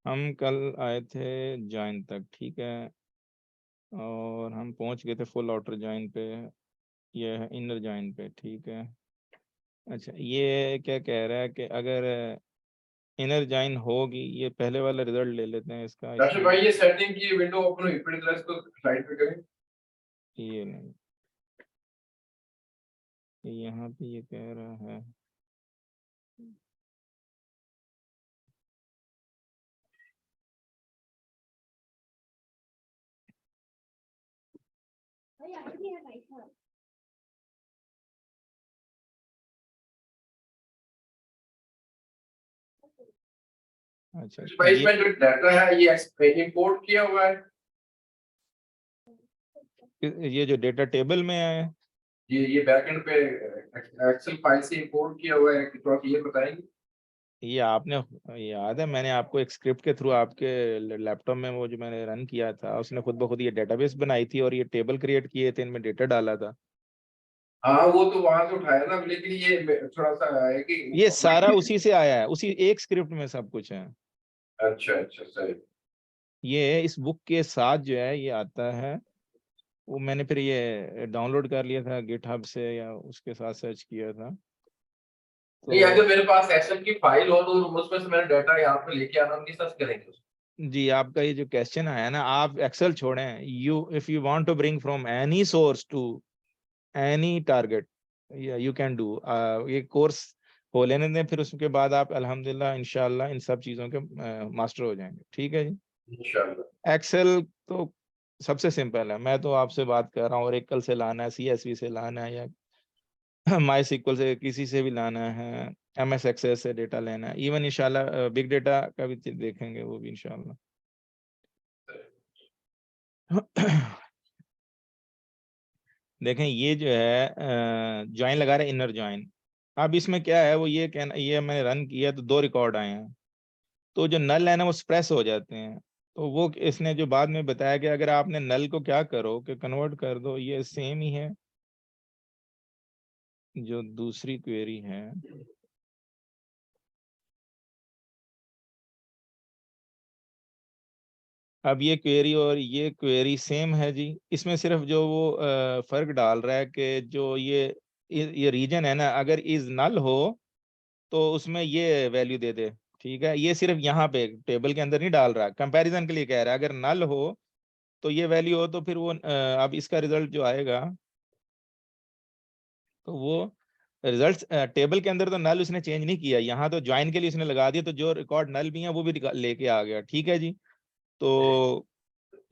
हम कल आए थे जॉइन तक, ठीक है, और हम पहुंच गए थे फुल आउटर जॉइन पे, ये है इनर जॉइन पे, ठीक है। अच्छा, ये क्या कह रहा है कि अगर इनर जॉइन होगी, ये पहले वाला रिजल्ट ले लेते हैं इसका, राशिद इसमें भाई ये सेटिंग की विंडो ओपन हुई, फिर जरा इसको स्लाइड पे करें। ये नहीं, यहाँ पे ये कह रहा है अच्छा भाई इसमें जो डाटा है ये इंपोर्ट किया हुआ है, ये जो डेटा टेबल में है, ये बैकएंड पे एक्सेल फाइल से इंपोर्ट किया हुआ है कि तो आप ये बताएंगे। ये आपने याद है मैंने आपको एक स्क्रिप्ट के थ्रू आपके लैपटॉप में वो जो मैंने रन किया था, उसने खुद ब खुद ये डेटाबेस बनाई थी और ये टेबल क्रिएट किए थे, इनमें डेटा डाला था। हाँ वो तो वहां से उठाया ना, लेकिन ये थोड़ा सा है कि ये सारा उसी से आया है, उसी एक स्क्रिप्ट में सब कुछ है। अच्छा अच्छा सही। ये इस बुक के साथ जो है ये आता है, वो मैंने फिर ये डाउनलोड कर लिया था गिटहब से या उसके साथ सर्च किया था। नहीं अगर तो मेरे पास एक्सेल की फाइल हो तो उसमें से मैंने डाटा यहाँ पे लेके आना, हम किस तरह से करेंगे उसको? जी, आपका ये जो क्वेश्चन आया ना, आप एक्सेल छोड़ें, you if you want to bring from any source to any target, you can do. ये कोर्स हो लेने दें, फिर उसके बाद आप अल्हम्दुलिल्लाह इंशाल्लाह इन सब चीज़ों के मास्टर हो जाएंगे, ठीक है जी। इंशाल्लाह। एक्सेल तो सबसे सिंपल है, मैं तो आपसे बात कर रहा हूँ, और एकल से लाना है, सीएसवी से लाना है, या माई सिक्वल से किसी से भी लाना है, एमएस एक्सेस से डेटा लेना है, इवन इंशाल्लाह बिग डेटा का भी देखेंगे वो भी इंशाल्लाह। देखें ये जो है ज्वाइन लगा रहे इनर ज्वाइन। अब इसमें क्या है, वो ये कहना, ये मैंने रन किया तो 2 रिकॉर्ड आए हैं, तो जो नल है ना वो स्प्रेस हो जाते हैं। तो वो इसने जो बाद में बताया कि अगर आपने नल को क्या करो कि कन्वर्ट कर दो, ये सेम ही है जो दूसरी क्वेरी है। अब ये क्वेरी और ये क्वेरी सेम है जी, इसमें सिर्फ जो वो फर्क डाल रहा है कि जो ये रीजन है ना, अगर इज नल हो तो उसमें ये वैल्यू दे दे, ठीक है। ये सिर्फ यहाँ पे टेबल के अंदर नहीं डाल रहा, कंपैरिजन के लिए कह रहा है, अगर नल हो तो ये वैल्यू हो तो फिर वो अब इसका रिजल्ट जो आएगा, तो वो रिजल्ट टेबल के अंदर तो नल उसने चेंज नहीं किया, यहाँ तो ज्वाइन के लिए उसने लगा दिया, तो जो रिकॉर्ड नल भी है वो भी लेके आ गया, ठीक है जी। तो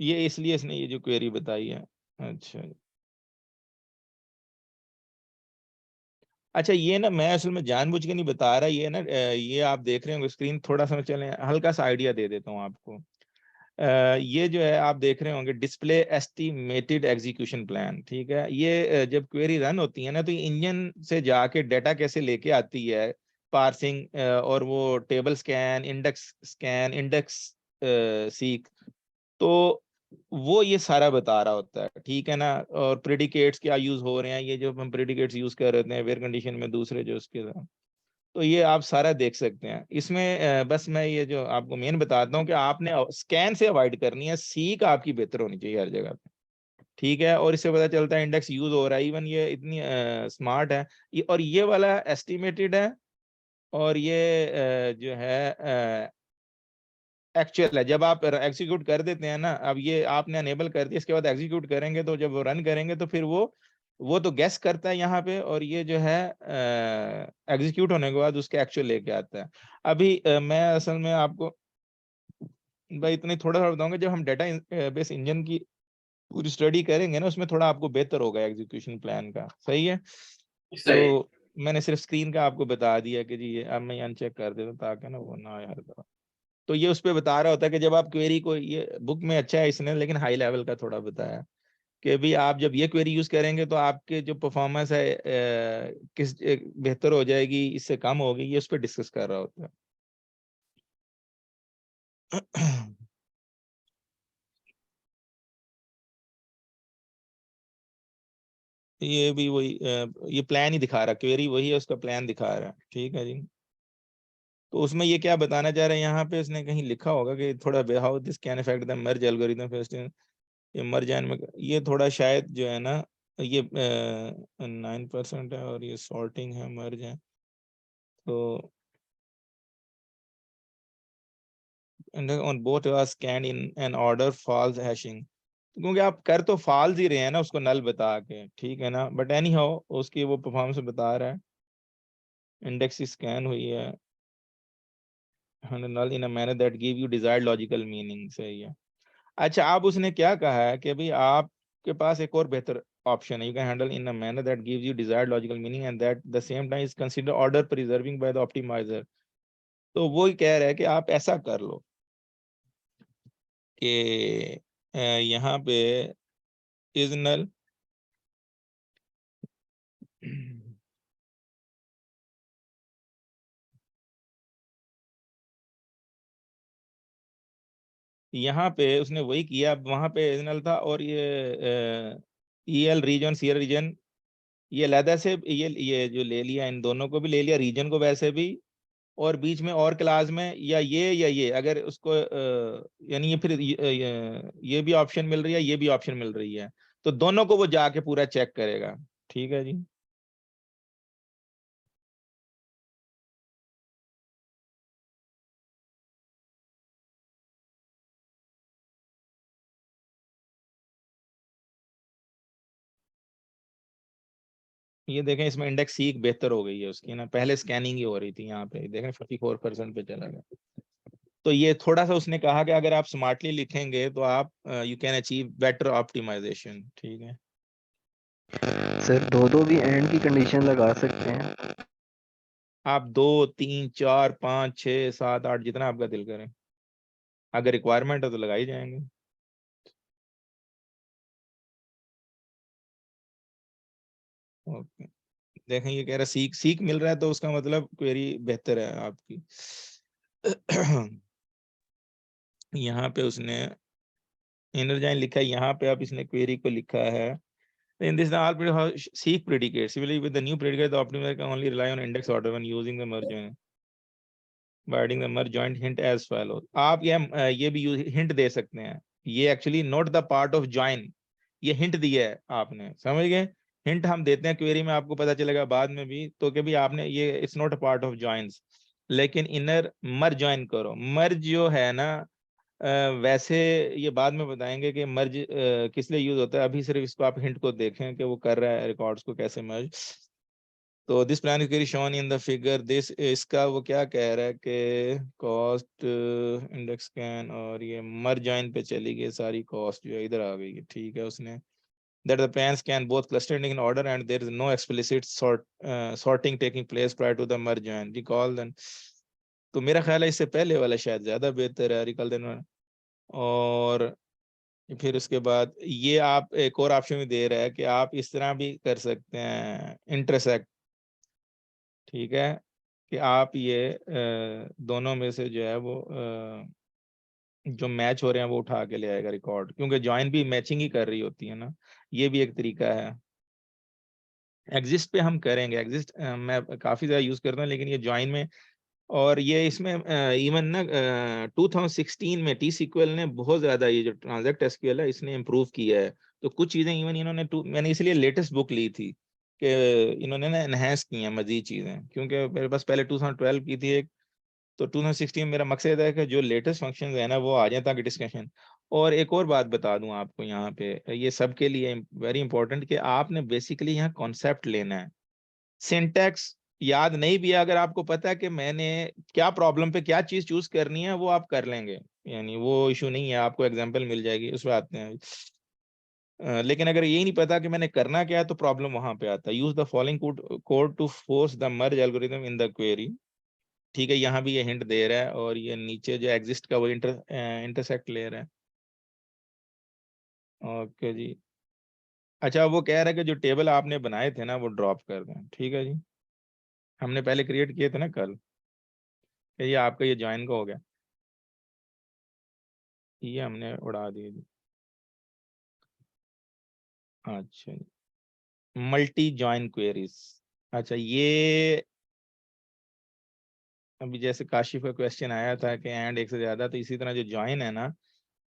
ये इसलिए इसने ये जो क्वेरी बताई है। अच्छा, अच्छा, ये ना मैं असल में जानबूझ के नहीं बता रहा, ये ना ये आप देख रहे होंगे स्क्रीन, थोड़ा सा मैं चले हल्का सा आइडिया दे देता हूँ आपको। ये जो है आप देख रहे होंगे डिस्प्ले एस्टिमेटेड एग्जीक्यूशन प्लान, ठीक है। ये जब क्वेरी रन होती है ना, तो ये इंजन से जाके डाटा कैसे लेके आती है, पार्सिंग और वो टेबल स्कैन, इंडेक्स सीक, तो वो ये सारा बता रहा होता है, ठीक है ना। और प्रेडिकेट्स क्या यूज हो रहे हैं, ये जो हम प्रेडिकेट्स यूज कर रहे हैं वेयर कंडीशन में दूसरे जो उसके साथ, तो ये आप सारा देख सकते हैं इसमें। बस मैं ये जो आपको मेन बताता हूँ कि आपने स्कैन से अवॉइड करनी है, सीक आपकी बेहतर होनी चाहिए हर जगह पे, ठीक है। और इससे पता चलता है इंडेक्स यूज हो रहा है, इवन ये इतनी स्मार्ट है। और ये वाला एस्टिमेटेड है, और ये जो है एक्चुअल है। जब आप एग्जीक्यूट कर देते हैं ना, अब ये आपने अनेबल कर दिया, इसके बाद एग्जीक्यूट करेंगे तो जब वो रन करेंगे तो फिर वो तो गैस करता है यहाँ पे, और ये जो है एग्जीक्यूट होने के बाद उसके एक्चुअल लेके आता है। अभी मैं असल में आपको भाई इतनी थोड़ा सा बताऊंगा, जब हम डेटा बेस इंजन की पूरी स्टडी करेंगे ना, उसमें थोड़ा आपको बेहतर होगा एग्जीक्यूशन प्लान का, सही है। सही। तो मैंने सिर्फ स्क्रीन का आपको बता दिया कि जी ये, अब मैं अनचेक कर देता हूं ताकि ना वो ना यार। तो ये उस पे बता रहा होता है कि जब आप क्वेरी को, ये बुक में अच्छा है इसने लेकिन हाई लेवल का थोड़ा बताया, कि भी आप जब ये क्वेरी यूज करेंगे तो आपके जो परफॉर्मेंस है किस बेहतर हो जाएगी, इससे कम होगी, ये उस पर डिस्कस कर रहा होता है। ये भी वही ये प्लान ही दिखा रहा है, क्वेरी वही है, उसका प्लान दिखा रहा है, ठीक है जी। तो उसमें ये क्या बताना चाह रहे हैं, यहाँ पे इसने कहीं लिखा होगा कि थोड़ा how this can affect the merge algorithm first, ये मर्ज में ये थोड़ा शायद जो है ना, ये 9% है और ये सॉर्टिंग है, मर्ज है, तो on both was scan in an order false hashing, क्योंकि आप कर तो फॉल्स ही रहे हैं ना उसको नल बता के, ठीक है ना, बट एनी हाउ उसकी वो परफॉर्मेंस बता रहा है, इंडेक्स स्कैन हुई है null in a manner that give you desired logical meaning, सही है। अच्छा, अब उसने क्या कहा है कि भाई आपके पास एक और बेहतर ऑप्शन है, you can handle in a manner that gives you desired logical meaning and that the same time is consider order preserving by the optimiser. तो वो ही कह रहा है कि आप ऐसा कर लो कि यहाँ पे इज नल यहाँ पे उसने वही किया, अब वहां पे इज नल था और ये E L region C L region ये अलहदा से ये जो ले लिया, इन दोनों को भी ले लिया, रीजन को वैसे भी, और बीच में और क्लास में या ये अगर उसको यानी ये फिर ये भी ऑप्शन मिल रही है, ये भी ऑप्शन मिल रही है, तो दोनों को वो जाके पूरा चेक करेगा, ठीक है जी। ये देखें इसमें इंडेक्स सी बेहतर हो गई है उसकी ना, पहले स्कैनिंग ही हो रही थी, यहाँ पे देखें 44% पे चला गया। तो ये थोड़ा सा उसने कहा कि अगर आप स्मार्टली लिखेंगे तो आप you can achieve better optimisation, ठीक है। सर दो दो भी एंड की कंडीशन लगा सकते हैं। आप 2 3 4 5 6 7 8 जितना आपका दिल करे, अगर रिक्वायरमेंट है तो लगाई जाएंगे। ओके, देखें ये कह रहा है सीख सीख मिल रहा है, तो उसका मतलब क्वेरी बेहतर है आपकी। यहाँ पे उसने इनरजाइन लिखा है, यहाँ पे आप इसने क्वेरी को लिखा है, in this the all seek predicates similarly with the new predicate the optimizer can only rely on index order when using the merge join by adding the merge joint hint as follows। आप ये भी hint दे सकते हैं, ये actually not the part of join, ये hint दिया है आपने, समझ गए। हिंट हम देते हैं क्वेरी में, आपको पता चलेगा बाद में भी, तो कि भी आपने ये it's not a part of joins, लेकिन इनर मर्ज ज्वाइन करो। मर्ज जो है ना, वैसे ये बाद में बताएंगे कि मर्ज किस लिए यूज होता है, अभी सिर्फ इसको आप हिंट को देखें कि वो कर रहा है रिकॉर्ड्स को कैसे मर्ज। तो this plan is shown in the figure, this इसका वो क्या कह रहा है कि कॉस्ट इंडेक्स कैन, और ये मर्ज जॉइन पे चली गई सारी कॉस्ट जो है इधर आ गई है, ठीक है। उसने that the plans can both clustered in order and there is no explicit sorting taking place prior to the merge join, recall then। तो मेरा ख्याल है इससे पहले वाला शायद ज्यादा बेहतर है, रिकॉल देन। और फिर उसके बाद ये आप एक और ऑप्शन भी दे रहा है कि आप इस तरह भी कर सकते हैं इंटरसेक्ट, ठीक है, कि आप ये दोनों में से जो है वो जो मैच हो रहे हैं वो उठा के ले आएगा रिकॉर्ड, क्योंकि ज्वाइन भी मैचिंग ही कर रही होती है ना, ये भी एक तरीका है। एग्जिस्ट पे हम करेंगे, एग्जिस्ट मैं काफी ज्यादा यूज करता हूँ, लेकिन ये ज्वाइन में, और ये इसमें इवन ना 2016 में टी सीक्वल ने बहुत ज्यादा ये जो ट्रांजैक्ट एसक्यूएल है इसने इम्प्रूव किया है। तो कुछ चीजें इवन इन्होंने मैंने इसलिए लेटेस्ट बुक ली थी कि इन्होंने ना एनहेंस की हैं मजीद चीजें, क्योंकि मेरे पास पहले 2012 की थी एक, तो 2016 मेरा मकसद है कि जो लेटेस्ट फंक्शन है ना वो आ जाए ताकि डिस्कशन। और एक और बात बता दूं आपको, यहाँ पे ये सबके लिए वेरी इंपॉर्टेंट कि आपने बेसिकली यहाँ कॉन्सेप्ट लेना है, सिंटैक्स याद नहीं भी है, अगर आपको पता है कि मैंने क्या प्रॉब्लम पे क्या चीज चूज करनी है वो आप कर लेंगे, यानी वो इशू नहीं है, आपको एग्जांपल मिल जाएगी, उस पर आते हैं। लेकिन अगर यही नहीं पता कि मैंने करना क्या है तो प्रॉब्लम वहां पे आता है। Use the following code to force the merge algorithm in the query, ठीक है, यहाँ भी ये हिंट दे रहा है, और ये नीचे जो एग्जिस्ट का वो इंटरसेक्ट ले रहा है। ओके जी। अच्छा, वो कह रहा है कि जो टेबल आपने बनाए थे ना वो ड्रॉप कर दें, ठीक है जी, हमने पहले क्रिएट किए थे ना कल, ये आपका ये ज्वाइन का हो गया, ये हमने उड़ा दिए जी। अच्छा, मल्टी ज्वाइन क्वेरीज, अच्छा ये अभी जैसे काशिफ का क्वेश्चन आया था कि एंड एक से ज्यादा, तो इसी तरह जो ज्वाइन है ना,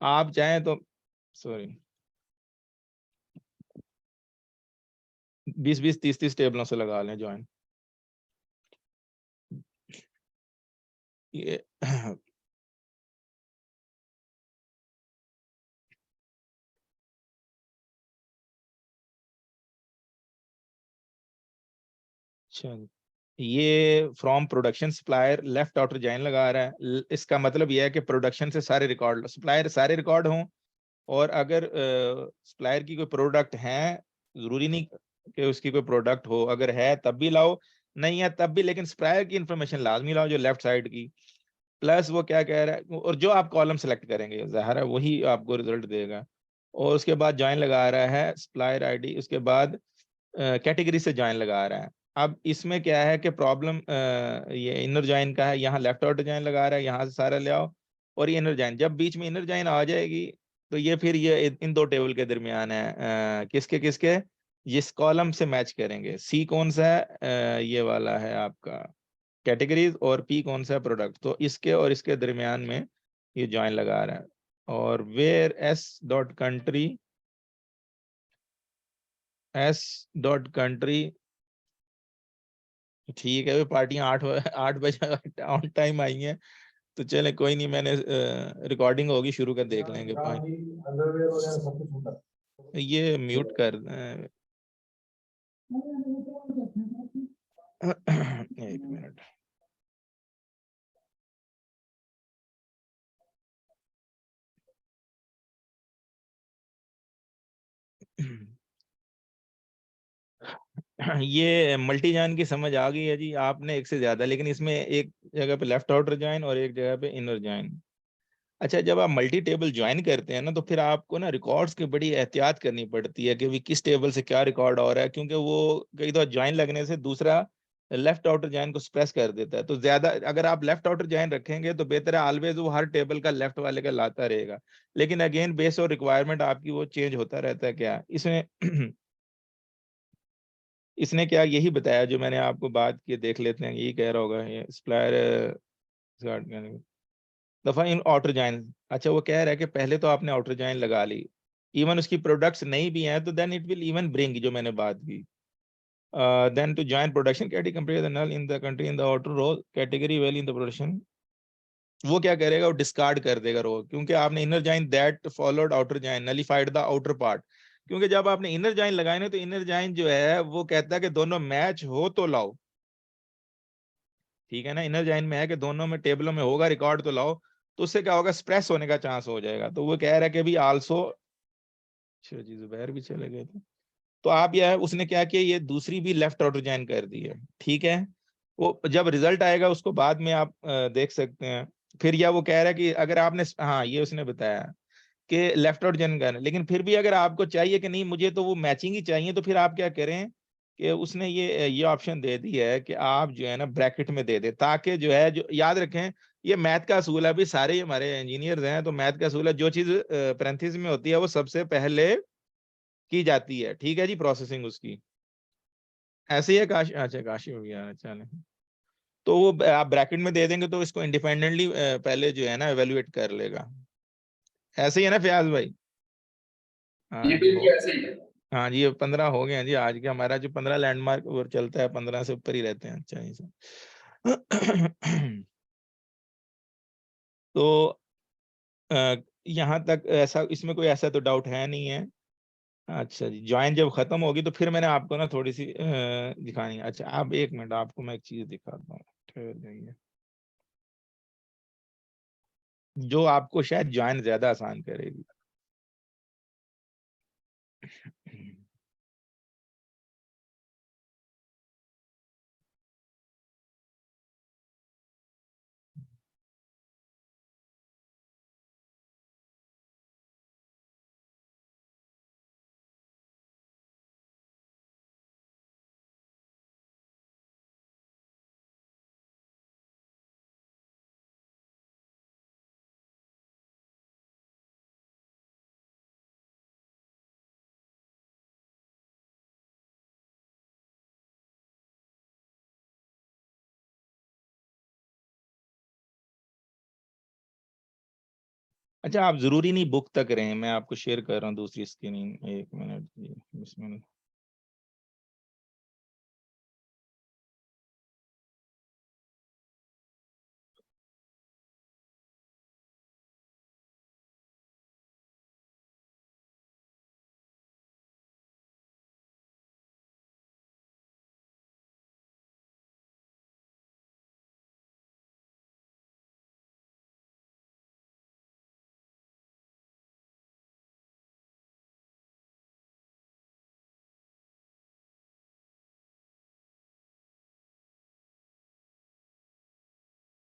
आप चाहें तो सॉरी 20-20 30-30 टेबलों से लगा लें ज्वाइन। ये अच्छा, ये from production supplier left outer join लगा रहा है। इसका मतलब यह है कि प्रोडक्शन से सारे रिकॉर्ड, सप्लायर सारे रिकॉर्ड हों, और अगर सप्लायर की कोई प्रोडक्ट है, जरूरी नहीं कि उसकी कोई प्रोडक्ट हो, अगर है तब भी लाओ, नहीं है तब भी, लेकिन सप्लायर की इंफॉर्मेशन लाजमी लाओ जो लेफ्ट साइड की। प्लस वो क्या कह रहा है, और जो आप कॉलम सेलेक्ट करेंगे ज़ाहिर है वही आपको रिजल्ट देगा। और उसके बाद ज्वाइन लगा रहा है सप्लायर आईडी, उसके बाद कैटेगरी से ज्वाइन लगा रहा है। अब इसमें क्या है कि प्रॉब्लम ये इनर ज्वाइन का है, यहाँ लेफ्ट आउटर ज्वाइन लगा रहा है, यहाँ से सारा ले आओ, और ये इनर ज्वाइन, जब बीच में इनर ज्वाइन आ जाएगी तो ये फिर ये इन दो टेबल के दरमियान है, किसके किसके, जिस कॉलम से मैच करेंगे। सी कौन सा है, ये वाला है आपका कैटेगरीज, और पी कौन सा है प्रोडक्ट, तो इसके और इसके दरमियान में ये ज्वाइन लगा रहा है। और वेयर s.country ठीक है, वे पार्टियां 8 बजे ऑन टाइम आई हैं, तो चले कोई नहीं, मैंने रिकॉर्डिंग होगी शुरू कर देख लेंगे पॉइंट। ये म्यूट कर एक मिनट। ये मल्टी जॉइन की समझ आ गई है जी आपने एक से ज्यादा, लेकिन इसमें एक जगह पे लेफ्ट आउटर जॉइन और एक जगह पे इनर जॉइन। अच्छा, जब आप मल्टी टेबल ज्वाइन करते हैं ना, तो फिर आपको ना रिकॉर्ड्स की बड़ी एहतियात करनी पड़ती है कि भी किस टेबल से क्या रिकॉर्ड हो रहा है, क्योंकि वो कई दफा ज्वाइन लगने से दूसरा लेफ्ट आउटर ज्वाइन को स्प्रेस कर देता है। तो ज्यादा अगर आप लेफ्ट आउटर ज्वाइन रखेंगे तो बेहतर है, ऑलवेज वो हर टेबल का लेफ्ट वाले का लाता रहेगा। लेकिन अगेन बेस और रिक्वायरमेंट आपकी वो चेंज होता रहता है। क्या इसमें इसने क्या यही बताया जो मैंने आपको बात की, देख लेते हैं, यही कह रहा होगा ये सप्लायर दफा इन आउटर जॉइन। अच्छा, वो कह रहा है कि पहले तो आपने आउटर जॉइन लगा ली, इवन उसकी प्रोडक्ट्स नहीं भी हैं, तो then it will even bring, जो मैंने बात की, then to join production category compare the null in the country in the outer row category value in the production. वो क्या करेगा, वो डिस्कार्ड कर देगा रो, क्योंकि आपने inner join that followed outer join nullified the outer part. क्योंकि जब आपने इनर जॉइन लगाए ना, तो इनर जॉइन जो है वो कहता है कि दोनों मैच हो तो लाओ, ठीक है ना। इनर जॉइन में है कि दोनों में टेबलों में होगा रिकॉर्ड तो लाओ, तो उससे क्या होगा, स्प्रेस होने का चांस हो जाएगा। तो वो कह रहा है कि भी आल्सो, अच्छा जी जुबैर भी चले गए थे, तो आप यह उसने क्या किया, ये दूसरी भी लेफ्ट आउटर जॉइन कर दी है, ठीक है। वो जब रिजल्ट आएगा उसको बाद में आप देख सकते हैं। फिर या वो कह रहा है कि अगर आपने, हाँ ये उसने बताया कि लेफ्ट आउट जॉइन करना, लेकिन फिर भी अगर आपको चाहिए कि नहीं मुझे तो वो मैचिंग ही चाहिए, तो फिर आप क्या करें कि उसने ये ऑप्शन दे दी है कि आप जो है ना ब्रैकेट में दे दे, ताकि जो है, जो याद रखें, ये मैथ का असूल है, अभी सारे ही हमारे इंजीनियर्स हैं, तो मैथ का असूल है, जो चीज पैरेंथेसिस में होती है वो सबसे पहले की जाती है, ठीक है जी, प्रोसेसिंग उसकी। ऐसे ही है काश, अच्छा काशी हो गया, अच्छा नहीं, तो वो आप ब्रैकेट में दे देंगे तो इसको इंडिपेंडेंटली पहले जो है ना एवेल्युएट कर लेगा। ऐसे ही है ना फयाज भाई? हाँ ये जी बिल्कुल हो, ऐसे ही है। हाँ जी, ये 15 हो गए हैं जी आज के, हमारा जो 15 लैंडमार्क और चलता है, 15 से ऊपर ही रहते हैं। अच्छा जी सर तो यहाँ तक ऐसा, इसमें कोई ऐसा तो डाउट है नहीं है। अच्छा जी, ज्वाइन जब खत्म होगी तो फिर मैंने आपको ना थोड़ी सी दिखानी है। अच्छा, आप एक मिनट, आपको मैं एक चीज दिखाता हूँ, ठहर जाइए, जो आपको शायद ज्वाइन ज्यादा आसान करेगी। अच्छा, आप जरूरी नहीं बुक तक रहें, मैं आपको शेयर कर रहा हूँ दूसरी स्क्रीन, 1 मिनट जी, बिस्मिल्लाह।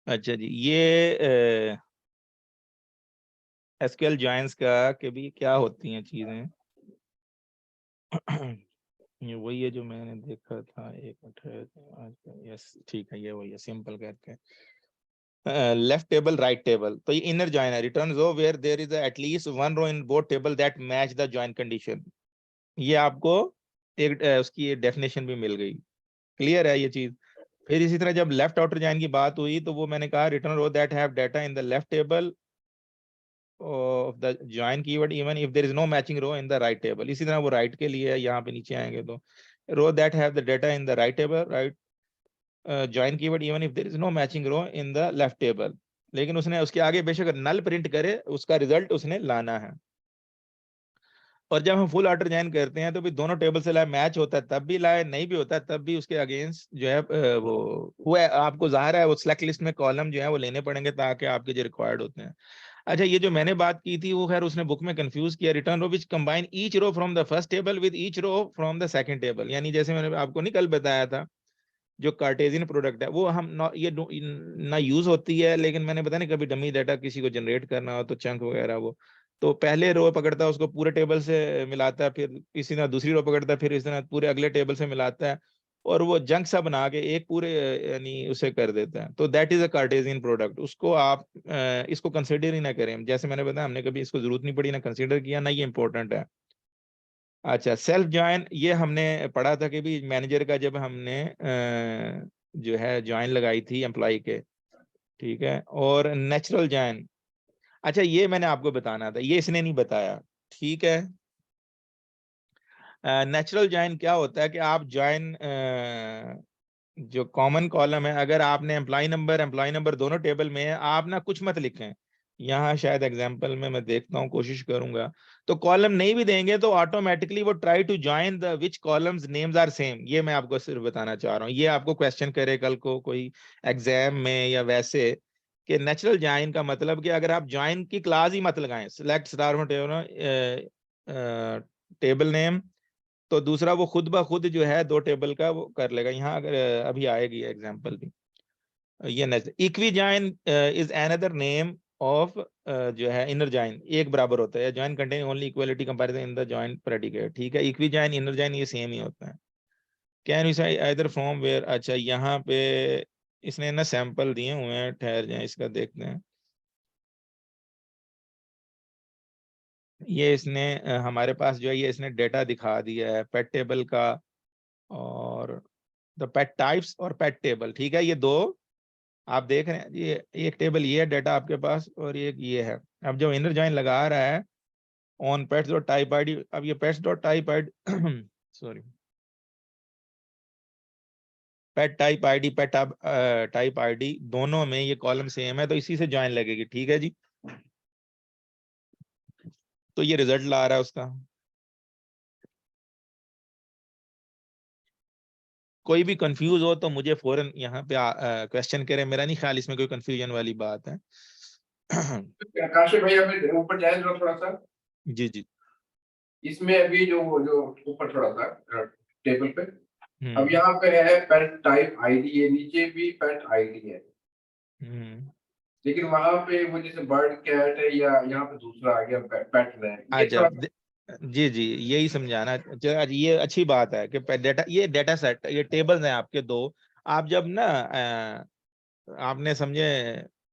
अच्छा जी, ये एसक्यूएल जॉइंस का कि भी क्या होती हैं चीजें। ये वही है जो मैंने देखा था, एक मिनट, यस ठीक है, ये वही है, सिंपल करके लेफ्ट टेबल राइट टेबल। तो ये इनर जॉइन है, return row where there is at least one row in both table that match the join condition. ये आपको एक उसकी डेफिनेशन भी मिल गई, क्लियर है ये चीज। फिर इसी तरह जब लेफ्ट आउटर जॉइन की बात हुई तो वो मैंने कहा return row that have data in the left table of the join keyword even if there is no matching row in the right table। इसी तरह वो right के लिए है, यहाँ पे नीचे आएंगे तो row that have the data in the right table, right join keyword even if there is no matching row in the left table। लेकिन उसने उसके आगे बेशक null प्रिंट करे, उसका रिजल्ट उसने लाना है। और जब हम फुल ऑर्डर जॉइन करते हैं तो भी दोनों टेबल से लाए, मैच होता है तब भी लाए, नहीं भी होता है तब भी उसके अगेंस्ट जो है वो है, आपको जाहिर है वो सिलेक्ट लिस्ट में कॉलम जो है वो लेने पड़ेंगे ताकि आपके जो रिक्वायर्ड होते हैं। अच्छा, ये जो मैंने बात की थी वो खैर उसने बुक में कंफ्यूज किया, return row which combine each row from the first table with each row from the second table. यानी जैसे मैंने आपको नहीं कल बताया था, जो कार्टेशियन प्रोडक्ट है वो हम ये ना यूज होती है, लेकिन मैंने बताया ना कभी डमी डाटा किसी को जनरेट करना हो तो चंक वगैरह वो तो पहले रो पकड़ता है उसको पूरे टेबल से मिलाता है, फिर इसी तरह दूसरी रो पकड़ता है, फिर इस तरह पूरे अगले टेबल से मिलाता है और वो जंक सा बना के एक पूरे यानी उसे कर देता है। तो that is a Cartesian product. उसको आप इसको कंसिडर ही ना करें, जैसे मैंने बताया हमने कभी इसको जरूरत नहीं पड़ी ना कंसिडर किया ना ये इंपॉर्टेंट है। अच्छा, सेल्फ ज्वाइन ये हमने पढ़ा था कि भी मैनेजर का जब हमने जो है ज्वाइन लगाई थी एम्प्लॉय के, ठीक है। और नेचुरल ज्वाइन, अच्छा ये मैंने आपको बताना था, ये इसने नहीं बताया, ठीक है। नेचुरल ज्वाइन क्या होता है कि आप ज्वाइन जो कॉमन कॉलम है, अगर आपने एम्प्लॉय नंबर दोनों टेबल में है, आप ना कुछ मत लिखें। यहाँ शायद एग्जांपल में मैं देखता हूँ, कोशिश करूंगा। तो कॉलम नहीं भी देंगे तो ऑटोमेटिकली वो try to join the which columns names are same. ये मैं आपको सिर्फ बताना चाह रहा हूँ, ये आपको क्वेश्चन करे कल को कोई एग्जाम में या वैसे, कि नेचुरल जॉइन का मतलब कि अगर आप जॉइन की क्लास ही मत लगाएं, सिलेक्ट स्टार टेबल नेम, तो दूसरा वो खुद ब खुद जो है दो टेबल का वो कर लेगा। यहाँ अगर अभी आएगी एग्जांपल भी, ये next equi join is another name of जो है इनर जॉइन, एक बराबर होता है, join contain only equality comparison in the join predicate, ठीक है। इक्वी जॉइन इनर जॉइन ये सेम ही होता है। कैन यू से आइदर फ्रॉम वेयर, अच्छा यहाँ पे इसने ना सैंपल दिए हुए हैं, ठहर जाए इसका देखते हैं। ये इसने हमारे पास जो है ये इसने डेटा दिखा दिया है पेट टेबल का और द पेट टाइप्स और पेट टेबल, ठीक है। ये दो आप देख रहे हैं, ये एक टेबल ये है डाटा आपके पास और एक ये है। अब जो इनर जॉइन लगा रहा है on pets dot type ID, अब ये pets dot type ID sorry pet type ID pet type ID दोनों में ये कॉलम सेम है, तो इसी से जॉइन लगेगी, ठीक है जी। तो ये रिजल्ट ला रहा है उसका। कोई भी कंफ्यूज हो तो मुझे फौरन यहाँ पे क्वेश्चन करें, मेरा नहीं ख्याल इसमें कोई कंफ्यूजन वाली बात है। काशिफ भाई अभी ऊपर जाए जरा थोड़ा सा, जी जी। इसमें अभी जो जो ऊपर थोड़ा सा टेबल पे, अब हम्म यहाँ पे है पेट टाइप आईडी है, नीचे भी पेट आईडी है, हम्म। लेकिन वहां पे वो जैसे बर्ड कैट है या यहाँ पे दूसरा आ गया पेट है, ये अच्छा थोड़ा सा जी जी, यही समझाना। चलो ये अच्छी बात है कि डेटा, ये डेटा सेट, ये टेबल्स हैं आपके दो। आप जब ना आपने समझे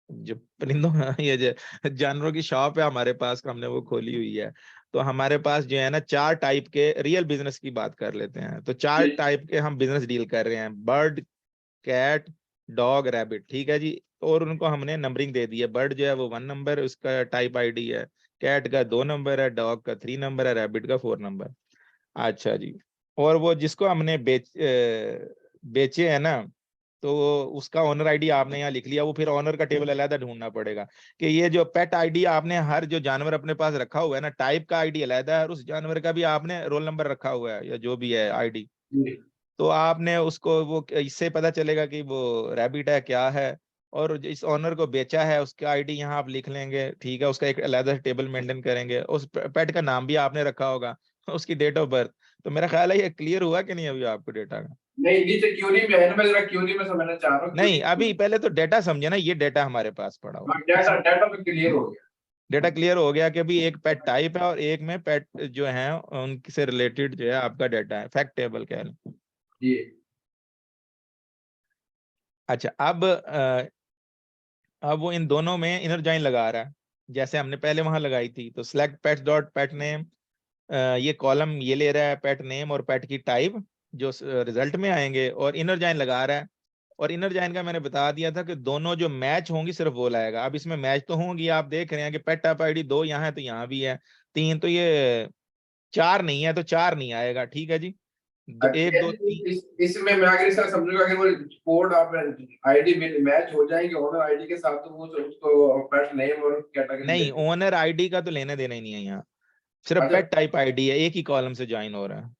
जो परिंदों ये जो जानवरों की शॉप है हमारे पास, हमने वो खोली हुई है, तो हमारे पास जो है ना चार टाइप के रियल बिजनेस की बात कर लेते हैं, तो चार टाइप के हम बिजनेस डील कर रहे हैं, बर्ड कैट डॉग रैबिट, ठीक है जी। और उनको हमने नंबरिंग दे दी है। बर्ड जो है वो 1 नंबर उसका टाइप आईडी है, कैट का 2 नंबर है, डॉग का 3 नंबर है, रैबिट का 4 नंबर। अच्छा जी, और वो जिसको हमने बेचे है ना, तो उसका ओनर आईडी आपने यहाँ लिख लिया, वो फिर ओनर का टेबल अलग ढूंढना पड़ेगा कि ये जो पेट आईडी आपने हर जो जानवर अपने पास रखा हुआ है ना, टाइप का आईडी अलग है और उस जानवर का भी आपने रोल नंबर रखा हुआ है या जो भी है आईडी, जी तो आपने उसको वो इससे पता चलेगा कि वो रैबिट है क्या है। और इस ऑनर को बेचा है उसका आईडी यहाँ आप लिख लेंगे, ठीक है, उसका एक अलग टेबल मेंटेन करेंगे, उस पेट का नाम भी आपने रखा होगा, उसकी डेट ऑफ बर्थ। तो मेरा ख्याल है ये क्लियर हुआ कि नहीं अभी आपको डेटा का? नहीं, नीचे क्यूरी में है ना, मैं जरा क्यूरी में समझना चाह रहा हूँ। नहीं, अभी पहले तो डेटा समझे ना, ये डेटा हमारे पास पड़ा हुआ है। डाटा डाटा में क्लियर हो गया। डेटा क्लियर हो गया कि अभी एक पेट टाइप है और एक में पेट जो है उनसे रिलेटेड जो है आपका डेटा है, फैक्ट टेबल कह लें। जी अच्छा, अब वो इन दोनों में इनर जॉइन लगा रहा है, जैसे हमने पहले वहां लगाई थी। तो select pets dot pet name, ये कॉलम ये ले रहा है पेट नेम और पेट की टाइप जो रिजल्ट में आएंगे, और इनर जॉइन लगा रहा है। और इनर जॉइन का मैंने बता दिया था कि दोनों जो मैच होंगी सिर्फ वो लाएगा। अब इसमें मैच तो होंगी, आप देख रहे हैं कि पेट टाइप आईडी 2 यहाँ है तो यहाँ भी है 3, तो ये 4 नहीं है तो 4 नहीं आएगा, ठीक है जी। 1 2 3 इसमें मैं अगर इसका समझूंगा, अगर वो कोड आप आईडी में मैच हो जाएंगे ओनर आईडी के साथ, तो वो उसको पेट नेम और कैटेगरी नहीं, देंगे। ओनर आईडी का तो लेने देना ही नहीं है यहाँ, सिर्फ अच्छा पेट टाइप आईडी है, एक ही कॉलम से ज्वाइन हो रहा है।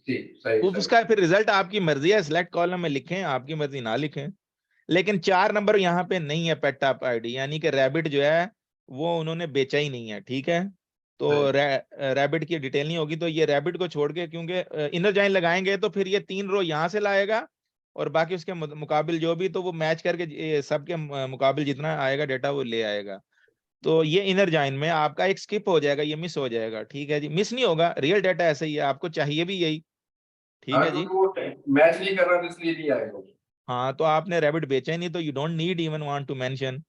जी सही सही। उसका फिर रिजल्ट आपकी मर्जी है, सिलेक्ट कॉलम में लिखें, आपकी मर्जी ना लिखें। लेकिन 4 नंबर यहाँ पे नहीं है पेट टाइप आईडी, यानी कि रैबिट जो है वो उन्होंने बेचा ही नहीं है, ठीक है। तो सही रैबिट की डिटेल नहीं होगी, तो ये रैबिट को छोड़ के, क्योंकि इनर जॉइन लगाएंगे तो फिर ये 3 रो यहाँ से लाएगा और बाकी उसके मुकाबिल जो भी, तो वो मैच करके सबके मुकाबिल जितना आएगा डेटा वो ले आएगा। तो ये इनर जॉइन में आपका एक स्किप हो जाएगा, ये मिस हो जाएगा, ठीक है जी। मिस नहीं होगा, रियल डेटा ऐसा ही है, आपको चाहिए भी यही, ठीक हाँ, है जी। क्योंकि वो मैच नहीं कर रहा तो इसलिए नहीं आएगा। हाँ, तो आपने रैबिट बेचा ही नहीं, तो you don't need even want to mention.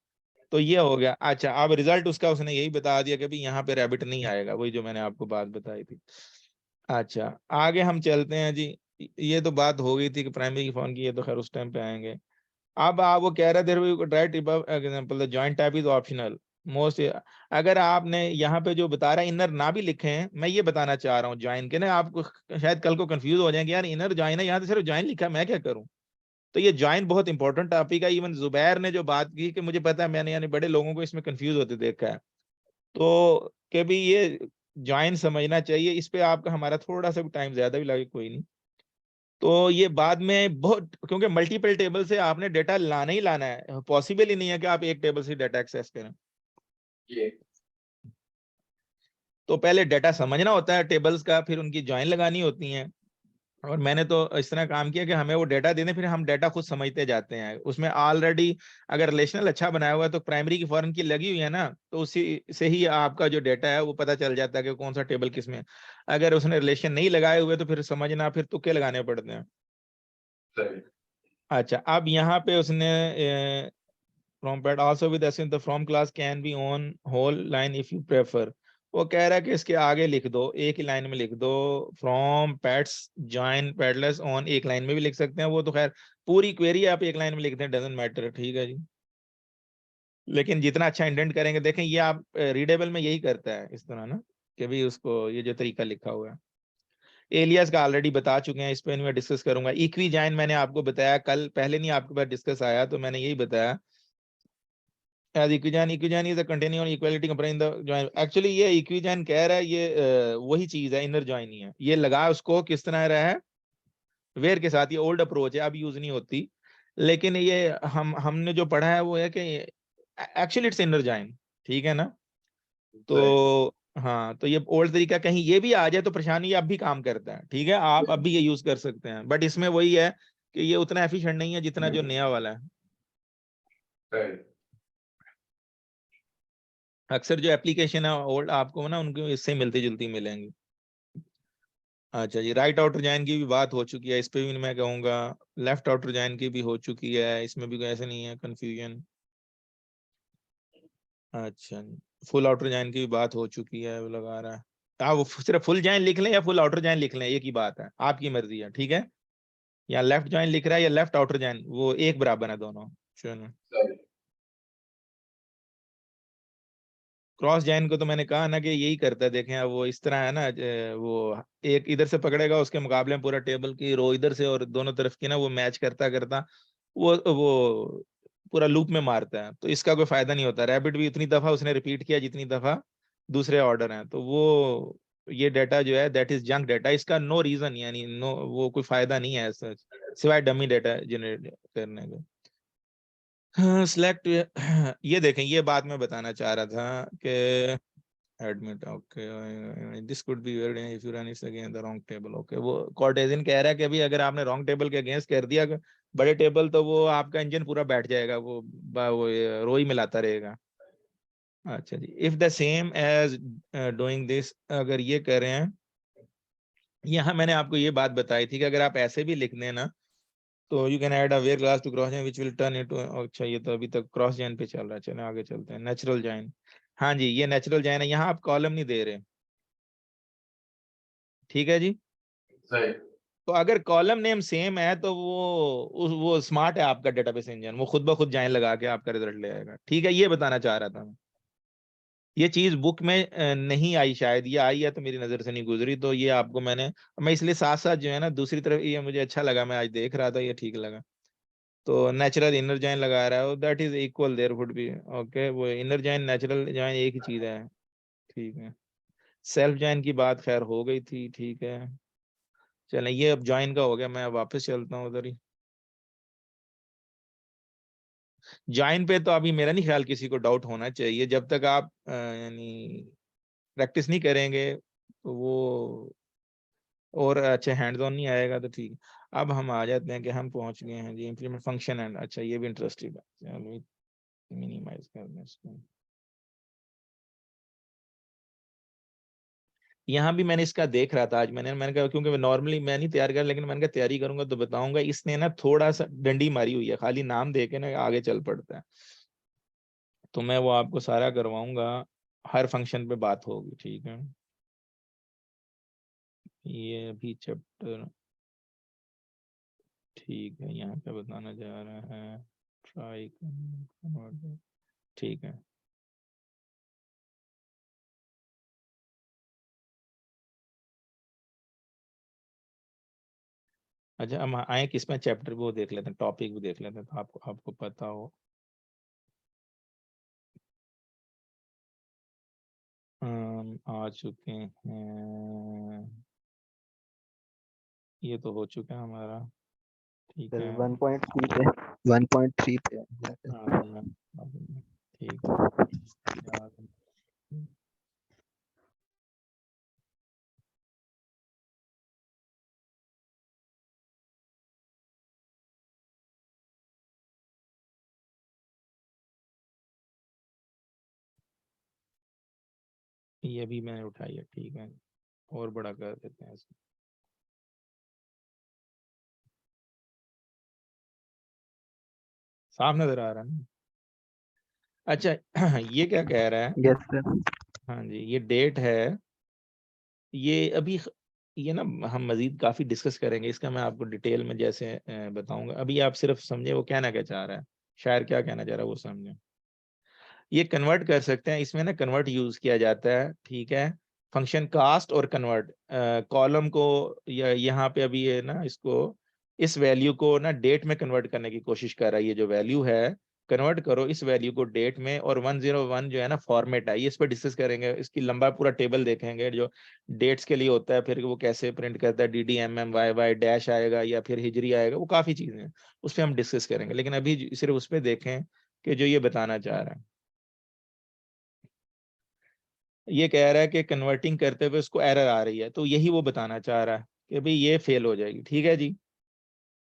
तो ये हो गया। अच्छा, अब रिजल्ट उसका उसने यही बता दिया कि भाई यहाँ पे रैबिट नहीं आएगा, वही जो मैंने आपको बात बताई थी। अच्छा, आगे हम चलते हैं जी। ये तो बात हो गई थी कि प्राइमरी की फोन की, ये तो खैर उस टाइम पे आएंगे। अब आप वो कह रहे थे right example the joint type is optional most. अगर आपने यहाँ पे जो बता रहा है इनर ना भी लिखे हैं, मैं ये बताना चाह रहा हूँ ज्वाइन के ना, आपको शायद कल को कंफ्यूज हो जाएंगे, यार इनर ज्वाइन है, यहाँ तो सिर्फ ज्वाइन लिखा है, मैं क्या करूँ। तो ये ज्वाइन बहुत इंपॉर्टेंट टॉपिक है। इवन जुबैर ने जो बात की कि मुझे पता है, मैंने यानी बड़े लोगों को इसमें कंफ्यूज होते देखा है, तो कि भी ये ज्वाइन समझना चाहिए। इस पे आपका हमारा थोड़ा सा भी टाइम ज्यादा भी लगे कोई नहीं। तो ये बाद में बहुत, क्योंकि मल्टीपल टेबल से आपने डेटा लाना ही लाना है, पॉसिबल ही नहीं है कि आप एक टेबल से डेटा एक्सेस करें। ये तो पहले डेटा समझना होता है टेबल्स का, फिर उनकी ज्वाइन लगानी होती है। और मैंने तो इस तरह काम किया कि हमें वो डेटा देने, फिर हम डेटा खुद समझते जाते हैं। उसमें ऑलरेडी अगर रिलेशनल अच्छा बनाया हुआ है तो प्राइमरी की फॉरेन की लगी हुई है ना, तो उसी से ही आपका जो डेटा है वो पता चल जाता है कि कौन सा टेबल किस में। अगर उसने रिलेशन नहीं लगाए हुए तो फिर समझना, फिर तुक्के लगाने पड़ते हैं। सही अच्छा, अब यहाँ पे उसने from pat also with S in the from class can be on whole line if you prefer. वो कह रहा है कि इसके आगे लिख दो, एक ही लाइन में लिख दो, from pets join platelets on, एक लाइन में भी लिख सकते हैं, वो तो खैर पूरी क्वेरी आप एक लाइन में लिखते हैं, डजंट मैटर, ठीक है जी। लेकिन जितना अच्छा इंडेंट करेंगे, देखें ये आप रीडेबल में यही करता है इस तरह ना, कि भी उसको ये जो तरीका लिखा हुआ है। एलियास का ऑलरेडी बता चुके हैं, इस पे मैं डिस्कस करूंगा। इक्वी जॉइन मैंने आपको बताया कल, पहले नहीं आपके पास डिस्कस आया तो मैंने यही बताया, as equijan is a continuum equality comparing the join। Actually ये equijan कह रहा है, ये वही चीज है, इनर जॉइन ही है। ये लगा उसको किस तरह रहा है, वेयर के साथ, ये ओल्ड अप्रोच है, अब यूज नहीं होती। लेकिन ये हमने जो पढ़ा है वो है कि एक्चुअली इट्स इनर जॉइन, ठीक है ना। सही तो हाँ, तो ये ओल्ड तरीका कहीं ये भी आ जाए तो परेशानी अब भी काम करता है, ठीक है, आप अब भी ये यूज कर सकते हैं। बट इसमें वही है कि ये उतना एफिशिएंट नहीं है जितना जो नया वाला है। सही अक्सर जो एप्लीकेशन है ओल्ड आपको ना उनको इससे मिलती जुलती मिलेंगी। अच्छा जी, राइट आउटर जॉइन की भी बात हो चुकी है, इस पे भी मैं कहूंगा। लेफ्ट आउटर जॉइन की भी हो चुकी है, इसमें भी कोई ऐसे नहीं है कंफ्यूजन। अच्छा, फुल आउटर जॉइन की भी बात हो चुकी है, वो लगा रहा है। आप वो सिर्फ फुल जॉइन लिख लें या फुल आउटर जॉइन लिख लें, एक ही बात है, आपकी मर्जी है, ठीक है। या लेफ्ट जॉइन लिख रहा है या लेफ्ट आउटर जॉइन, वो एक बराबर है दोनों। चलो, सही क्रॉस जॉइन को तो मैंने कहा ना कि यही करता है, देखें अब वो इस तरह है ना, वो एक इधर से पकड़ेगा, उसके मुकाबले में पूरा टेबल की रो इधर से और दोनों तरफ की ना वो मैच करता करता वो पूरा लूप में मारता है, तो इसका कोई फायदा नहीं होता। रैबिट भी उतनी दफा उसने रिपीट किया जितनी दफा दूसरे ऑर्डर हैं, तो वो ये डाटा जो है दैट इज जंक डाटा, इसका नो रीजन यानी नो वो कोई फायदा नहीं है सच, सिवाय डमी डाटा जनरेट करने का। हाँ सिलेक्ट ये देखें, ये बात मैं बताना चाह रहा था कि admit okay this could be very if you run it's against the wrong table. Okay वो कॉर्टेजन कह रहा है कि अभी अगर आपने रॉन्ग टेबल के अगेंस्ट कर दिया बड़े टेबल, तो वो आपका इंजन पूरा बैठ जाएगा, वो रो ही मिलाता रहेगा। अच्छा जी, if the same as doing this, अगर ये कर रहे हैं, यहाँ मैंने आपको ये बात बताई थी कि अगर आप ऐसे भी लिख दें ना, तो you can add a where class to cross join which will turn into, अच्छा ये तो अभी तक क्रॉस जॉइन पे चल रहा है, चलें आगे चलते हैं। नेचुरल जॉइन, हाँ जी ये नेचुरल जॉइन है, यहाँ आप कॉलम नहीं दे रहे, ठीक है जी। सही। तो अगर कॉलम नेम सेम है तो वो स्मार्ट है आपका डेटाबेस इंजन, वो खुद ब खुद जॉइन लगा के आपका रिजल्ट ले आएगा, ठीक है। ये बताना चाह रहा था मैं, ये चीज बुक में नहीं आई, शायद ये आई है तो मेरी नजर से नहीं गुजरी, तो ये आपको मैं इसलिए साथ साथ जो है ना दूसरी तरफ, ये मुझे अच्छा लगा, मैं आज देख रहा था ये ठीक लगा। तो नेचुरल इनर जॉइन लगा रहा है, that is equal there would be, okay वो इनर जॉइन नेचुरल जॉइन एक ही चीज है, ठीक है। सेल्फ जॉइन की बात खैर हो गई थी, ठीक है। चलें ये अब जॉइन का हो गया, मैं अब वापस चलता हूँ उधर ही। जॉइन पे तो अभी मेरा नहीं ख्याल किसी को डाउट होना चाहिए, जब तक आप यानी प्रैक्टिस नहीं करेंगे तो वो और अच्छे हैंड्स ऑन नहीं आएगा, तो ठीक है। अब हम आ जाते हैं कि हम पहुंच गए हैं जी इम्प्लीमेंट फंक्शन एंड, अच्छा ये भी इंटरेस्टिंग है, चलो मिनिमाइज करना इसको। यहाँ भी मैंने इसका देख रहा था आज, मैंने कहा क्योंकि नॉर्मली मैं नहीं तैयार कर, लेकिन मैंने कहा तैयारी करूंगा तो बताऊंगा, इसने ना थोड़ा सा डंडी मारी हुई है, खाली नाम दे के ना आगे चल पड़ता है, तो मैं वो आपको सारा करवाऊंगा, हर फंक्शन पे बात होगी, ठीक है। ये अभी चैप्टर ठीक है, यहाँ पे बताना जा रहा है ट्राई, ठीक है। अच्छा हम आए किस में, चैप्टर वो देख लेते हैं, टॉपिक भी देख लेते हैं, तो आपको पता हो। हम आ चुके हैं, ये तो हो चुका है हमारा, ठीक सर है। 1.3 पे 1.3 पे है। हाँ, ठीक है। ये भी मैंने उठाई है, ठीक है, और बड़ा कर देते हैं इसको। साफ नजर आ रहा है ना? अच्छा ये क्या कह रहा है, यस सर। हाँ जी ये डेट है, ये अभी ये ना हम मजीद काफी डिस्कस करेंगे इसका, मैं आपको डिटेल में जैसे बताऊंगा, अभी आप सिर्फ समझे वो कहना क्या चाह रहा है, शायर क्या कहना चाह रहा है वो समझे। ये कन्वर्ट कर सकते हैं, इसमें ना कन्वर्ट यूज किया जाता है, ठीक है। फंक्शन कास्ट और कन्वर्ट, कॉलम को या यहाँ पे अभी ये ना इसको, इस वैल्यू को ना डेट में कन्वर्ट करने की कोशिश कर रहा है, ये जो वैल्यू है कन्वर्ट करो इस वैल्यू को डेट में, और 101 जो है ना फॉर्मेट है, ये इस पर डिस्कस करेंगे, इसकी लंबा पूरा टेबल देखेंगे जो डेट्स के लिए होता है, फिर वो कैसे प्रिंट करता है, DDMM YY डैश आएगा या फिर हिजरी आएगा, वो काफी चीजें हैं उस पर हम डिस्कस करेंगे, लेकिन अभी सिर्फ उस पर देखें कि जो ये बताना चाह रहा है। ये कह रहा है कि कन्वर्टिंग करते हुए उसको एरर आ रही है, तो यही वो बताना चाह रहा है कि भाई ये फेल हो जाएगी, ठीक है जी।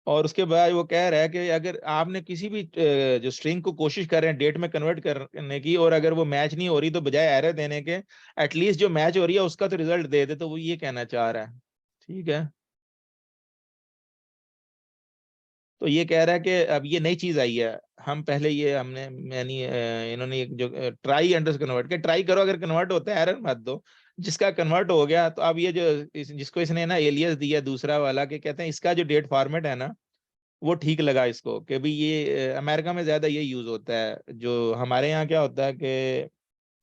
और उसके बाद वो कह रहा है कि अगर आपने किसी भी जो स्ट्रिंग को कोशिश कर रहे हैं डेट में कन्वर्ट करने की, और अगर वो मैच नहीं हो रही, तो बजाय एरर देने के एटलीस्ट जो मैच हो रही है उसका तो रिजल्ट दे दे, तो वो ये कहना चाह रहा है, ठीक है। तो ये कह रहा है कि अब ये नई चीज आई है, हम पहले ये हमने यानी इन्होंने एक जो ट्राई अंडर कन्वर्ट के ट्राई करो, अगर कन्वर्ट होता है एरर मत दो, जिसका कन्वर्ट हो गया, तो अब ये जो जिसको इसने ना एलियस दिया दूसरा वाला, के कहते हैं इसका जो डेट फॉर्मेट है ना, वो ठीक लगा इसको, कि भाई ये अमेरिका में ज्यादा ये यूज होता है, जो हमारे यहाँ क्या होता है कि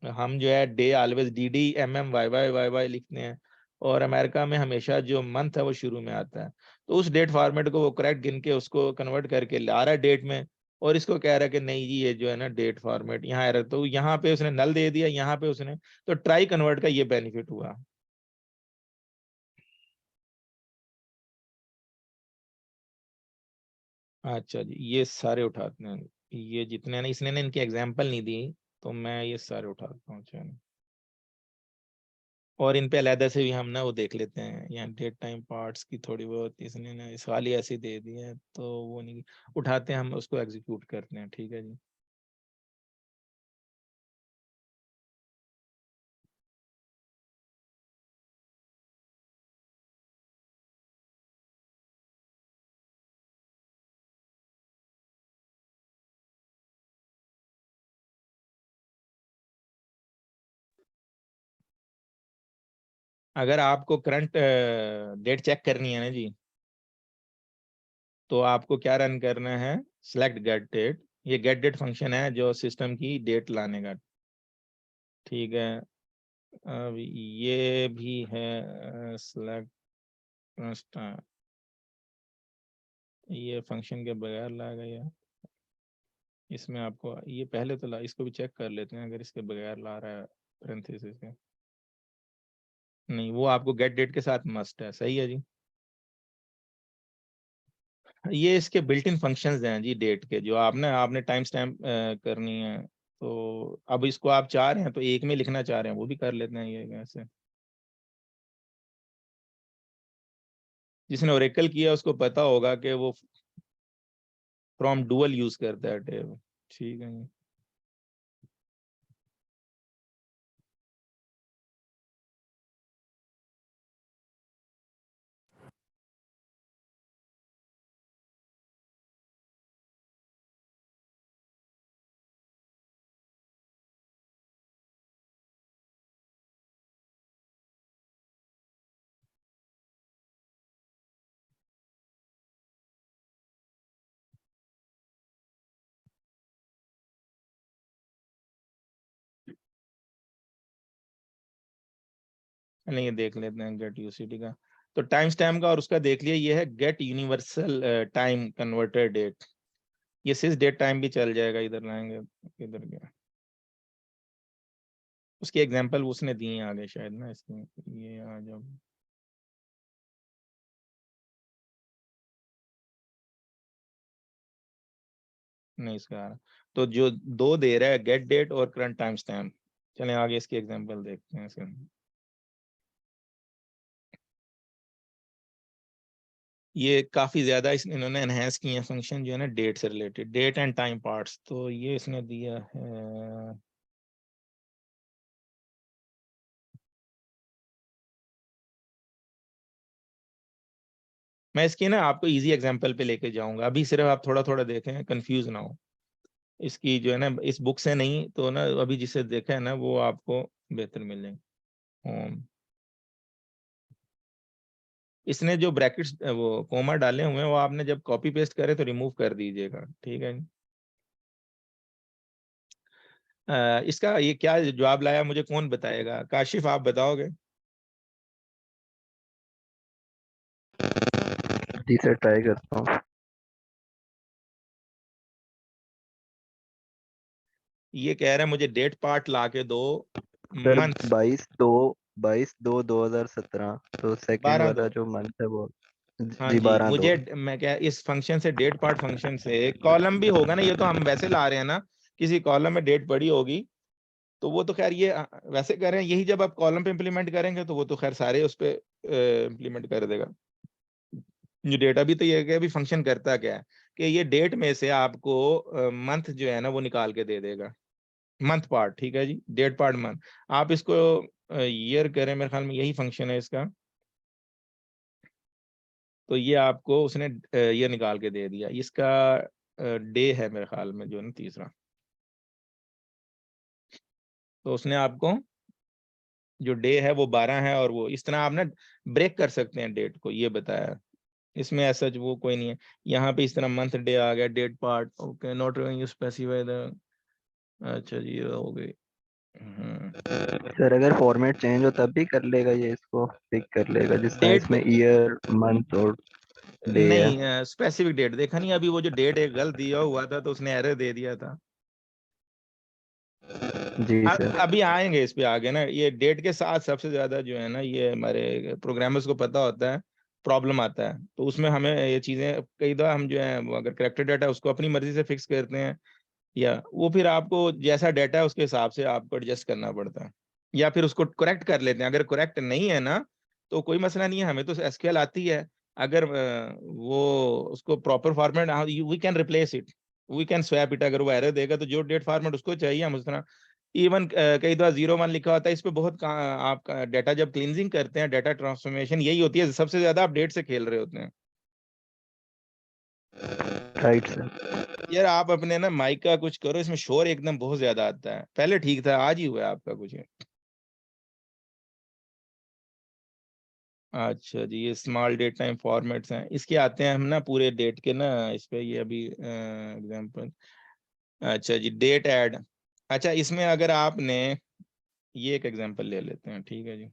हम जो है डे ऑलवेज DDMM YY लिखते हैं, और अमेरिका में हमेशा जो मंथ है वो शुरू में आता है। तो उस डेट फॉर्मेट को वो करेक्ट गिन के उसको कन्वर्ट करके ला रहा है डेट में, और इसको कह रहा है कि नहीं जी ये जो है ना डेट फॉर्मेट यहाँ एरर, तो यहाँ पे उसने नल दे दिया, यहाँ पे उसने, तो ट्राई कन्वर्ट का ये बेनिफिट हुआ। अच्छा जी, ये सारे उठाते हैं, ये जितने ना, इसने ना इनकी एग्जाम्पल नहीं दी, तो मैं ये सारे उठाता हूँ। चलो, और इन पे अलहदा से भी हम ना वो देख लेते हैं, यहाँ डेट टाइम पार्ट्स की थोड़ी बहुत इसने ना इस खाली ऐसे दे दी है, तो वो नहीं उठाते हैं, हम उसको एग्जीक्यूट करते हैं। ठीक है जी। अगर आपको करंट डेट चेक करनी है ना जी, तो आपको क्या रन करना है, सेलेक्ट गेट डेट। ये गेट डेट फंक्शन है जो सिस्टम की डेट लाने का। ठीक है, अब ये भी है सेलेक्ट, ये फंक्शन के बगैर ला गया। इसमें आपको ये पहले तो ला, इसको भी चेक कर लेते हैं अगर इसके बगैर ला रहा है पेरेंथेसिस के। नहीं, वो आपको गेट डेट के साथ मस्ट है। सही है जी। ये इसके बिल्ट इन फंक्शंस हैं जी डेट के, जो आपने टाइम स्टैम्प करनी है, तो अब इसको आप चाह रहे हैं तो एक में लिखना चाह रहे हैं, वो भी कर लेते हैं ये कैसे। जिसने ओरेकल किया उसको पता होगा कि वो फ्रॉम डुअल यूज करता है टेब। ठीक है जी। नहीं, ये देख लेते हैं गेट यूसीटी का। तो टाइम स्टैम्प का और उसका देख लिया, ये है get universal time converter date. ये सिर्फ डेट टाइम भी चल जाएगा, इधर लाएंगे, इधर गया। उसकी एग्जांपल उसने दी है आगे शायद ना, इसमें ये आ जाओ। नहीं, इसका आ रहा, तो जो दो दे रहा है गेट डेट और करंट टाइम स्टैम्प। चलें आगे इसकी एग्जांपल देखते हैं इसके। ये काफी ज्यादा इन्होंने एनहेंस किए हैं फंक्शन जो है ना डेट से related, date and time parts. तो ये इसने दिया है, मैं इसकी ना आपको इजी एग्जांपल पे लेके जाऊंगा, अभी सिर्फ आप थोड़ा थोड़ा देखें, कंफ्यूज ना हो। इसकी जो है ना इस बुक से नहीं तो ना अभी जिसे देखा है ना वो आपको बेहतर मिलेंगे। होम, इसने जो ब्रैकेट्स वो कोमा डाले हुए हैं वो आपने जब कॉपी पेस्ट करे तो रिमूव कर दीजिएगा। ठीक है। इसका ये क्या जवाब लाया मुझे कौन बताएगा, काशिफ आप बताओगे? जी सर, ट्राई करता हूँ। ये कह रहा है मुझे डेट पार्ट ला के दो, सर मंथ 22/2/2017, तो सेकंड 12 वाला दो। जो मंथ है वो, हाँ जी जी, 12/2। मुझे मैं क्या इस फंक्शन से डेट पार्ट फंक्शन से कॉलम भी होगा ना, ये तो हम वैसे ला रहे हैं ना, किसी कॉलम में डेट पड़ी होगी, तो वो तो खैर ये वैसे कर रहे हैं, यही जब आप कॉलम पे इम्प्लीमेंट करेंगे तो वो तो खैर सारे उस पे इम्प्लीमेंट कर देगा। जो डेटा भी तो ये है कि अभी फंक्शन करता क्या है कि ये डेट में से आपको मंथ जो है ना वो निकाल के दे देगा, मंथ पार्ट। ठीक है जी, डेट पार्ट मंथ। आप इसको ईयर करें, मेरे ख्याल में यही फंक्शन है इसका, तो ये आपको उसने ये निकाल के दे दिया। इसका डे है मेरे ख्याल में जो है ना तीसरा, तो उसने आपको जो डे है वो 12 है, और वो इस तरह आप ना ब्रेक कर सकते हैं डेट को, ये बताया। इसमें ऐसा वो कोई नहीं है। यहाँ पे इस तरह मंथ डे आ गया, date part, okay, not you specify the, अच्छा जी ये हो गई। सर अगर फॉर्मेट चेंज हो तब भी कर लेगा ये, इसको पिक कर लेगा जिस तरह डेट इसमें ईयर मंथ और डे है। नहीं, स्पेसिफिक डेट देखा नहीं अभी, वो जो डेट एक गलत दिया हुआ था तो उसने एरर दे दिया था। जी सर। अभी आएंगे इस पे आगे ना, ये डेट के साथ सबसे ज्यादा जो है ना ये हमारे प्रोग्रामर्स को पता होता है प्रॉब्लम आता है, तो उसमें हमें ये चीजें कई दफा हम जो है वो अगर करेक्टेड डाटा है उसको अपनी मर्जी से फिक्स करते हैं, या वो फिर आपको जैसा डाटा है उसके हिसाब से आपको एडजस्ट करना पड़ता है, या फिर उसको करेक्ट कर लेते हैं। अगर करेक्ट नहीं है ना तो कोई मसला नहीं है, हमें तो एसक्यूएल आती है। अगर वो उसको proper format we can replace it, we can swap it. अगर वो एरर देगा तो जो डेट फॉर्मेट उसको चाहिए हम उस तरह, इवन कई दफा 01 लिखा होता है इस पे बहुत आपका डाटा जब क्लींजिंग करते हैं, डाटा ट्रांसफॉर्मेशन यही होती है, सबसे ज्यादा आप डेट से खेल रहे होते हैं। Right sir. यार आप अपने ना माइक का कुछ करो, इसमें शोर एकदम बहुत ज्यादा आता है, पहले ठीक था आज ही हुआ है आपका कुछ। अच्छा जी, ये स्मॉल डेट टाइम फॉर्मेट्स हैं, इसके आते हैं हम ना पूरे डेट के ना इस पे, ये अभी एग्जांपल। अच्छा जी, डेट ऐड। अच्छा इसमें अगर आपने ये एक एग्जांपल ले लेते हैं, ठीक है जी।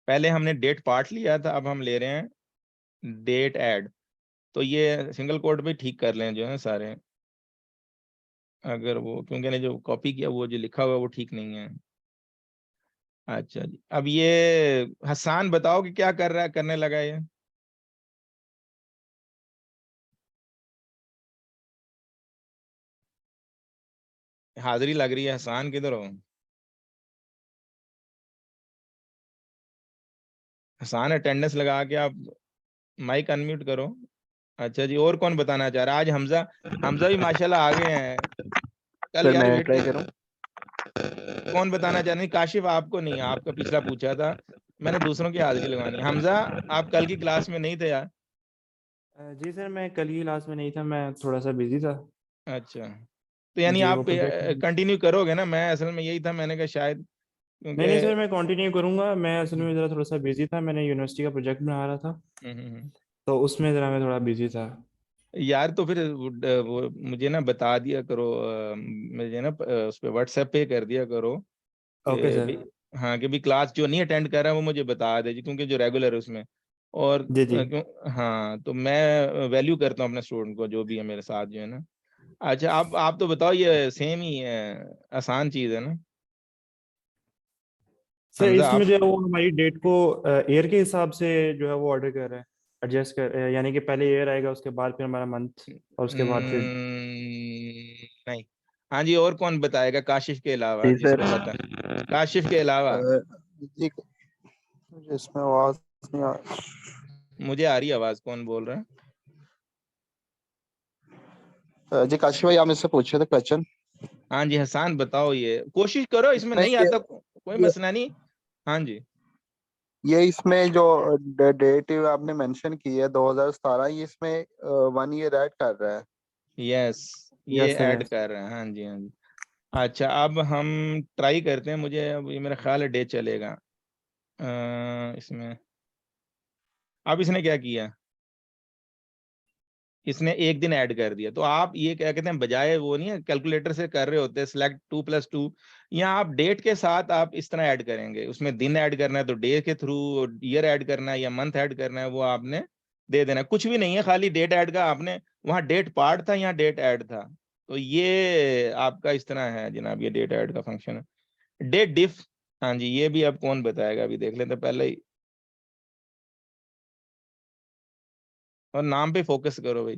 पहले हमने डेट पार्ट लिया था, अब हम ले रहे हैं डेट ऐड। तो ये सिंगल कोड पे ठीक कर लें जो है सारे, अगर वो क्योंकि ने जो कॉपी किया वो जो लिखा हुआ है वो ठीक नहीं है। अच्छा जी, अब ये हसान बताओ कि क्या कर रहा है, करने लगा ये। हाजिरी लग रही है, हसान किधर हो? हसान अटेंडेंस लगा के आप माइक अनम्यूट करो। अच्छा जी, और कौन बताना चाह रहा है? आज हमजा, हमजा भी माशाल्लाह आ गए हैं। कल सर यार मैं वेट, ट्राई करूं। कौन बताना चाह रहे हैं? काशिफ आपको नहीं, आपका पिछला पूछा था मैंने, दूसरों की हाजिरी लगवानी है। हमजा आप कल की क्लास में नहीं थे यार? जी सर, मैं कल की क्लास में नहीं था, मैं थोड़ा सा बिजी था। अच्छा, तो यानी जी, वो आप प्रोजेक्ट। कंटिन्यू करोगे ना? मैं असल में यही था, मैंने कहा शायद नहीं नहीं सर, क्योंकि मैं कंटिन्यू करूंगा। मैं असल में ज़रा थोड़ा सा बिजी था, मैंने यूनिवर्सिटी का प्रोजेक्ट बना रहा था, हम्म। तो उसमें ज़रा मैं थोड़ा बिजी था। यार तो फिर वो मुझे ना बता दिया करो, मुझे ना उस पे व्हाट्सएप पे कर दिया करो ओके कि सर। भी, हाँ कि भी क्लास जो नहीं अटेंड कर रहा है वो मुझे बता दे जी, क्योंकि जो रेगुलर है उसमें। और जी जी। क्यों, हाँ तो मैं वैल्यू करता हूँ अपने स्टूडेंट को जो भी है मेरे साथ जो है ना। अच्छा आप तो बताओ, ये सेम ही है, आसान चीज है ना? सर हमजा इसमें आप जो है वो हमारी डेट को ईयर के हिसाब से जो है वो ऑर्डर कर रहा है, एडजस्ट कर, यानी कि पहले ईयर आएगा, उसके बाद फिर हमारा मंथ, और उसके बाद फिर। नहीं। हाँ जी, और कौन बताएगा काशिफ के अलावा जी सर। जिसको पता है? काशिफ के अलावा जी, मुझे इसमें आवाज नहीं आ मुझे आ रही है आवाज, कौन बोल रहा है? जी काशी भाई, आप मुझसे पूछे थे क्वेश्चन। हाँ जी हसान बताओ, ये कोशिश करो, इसमें इसमें नहीं आता कोई ये, मसला नहीं। हाँ जी। इसमें जो डेट आपने मेंशन की है 2017, ये इसमें 1 ईयर ऐड कर रहा है। यस, ये यस सर, ऐड यस। कर रहे हैं, हाँ जी हाँ जी। अच्छा अब हम ट्राई करते हैं, मुझे अब ये मेरा ख्याल है डे चलेगा इसमें। अब इसने क्या किया, इसने एक दिन ऐड कर दिया, तो आप ये क्या कहते हैं, बजाय वो नहीं है कैलकुलेटर से कर रहे होते हैं सिलेक्ट 2+2, यहाँ आप डेट के साथ आप इस तरह ऐड करेंगे, उसमें दिन ऐड करना है तो डे के थ्रू, ईयर ऐड करना है या मंथ ऐड करना है वो आपने दे देना है। कुछ भी नहीं है, खाली डेट ऐड का आपने, वहाँ डेट पार्ट था यहाँ डेट ऐड था, तो ये आपका इस तरह है जनाब, ये डेट ऐड का फंक्शन है। डेट डिफ, हाँ जी ये भी अब कौन बताएगा, अभी देख लेते हैं पहले ही, और नाम पे फोकस करो भाई।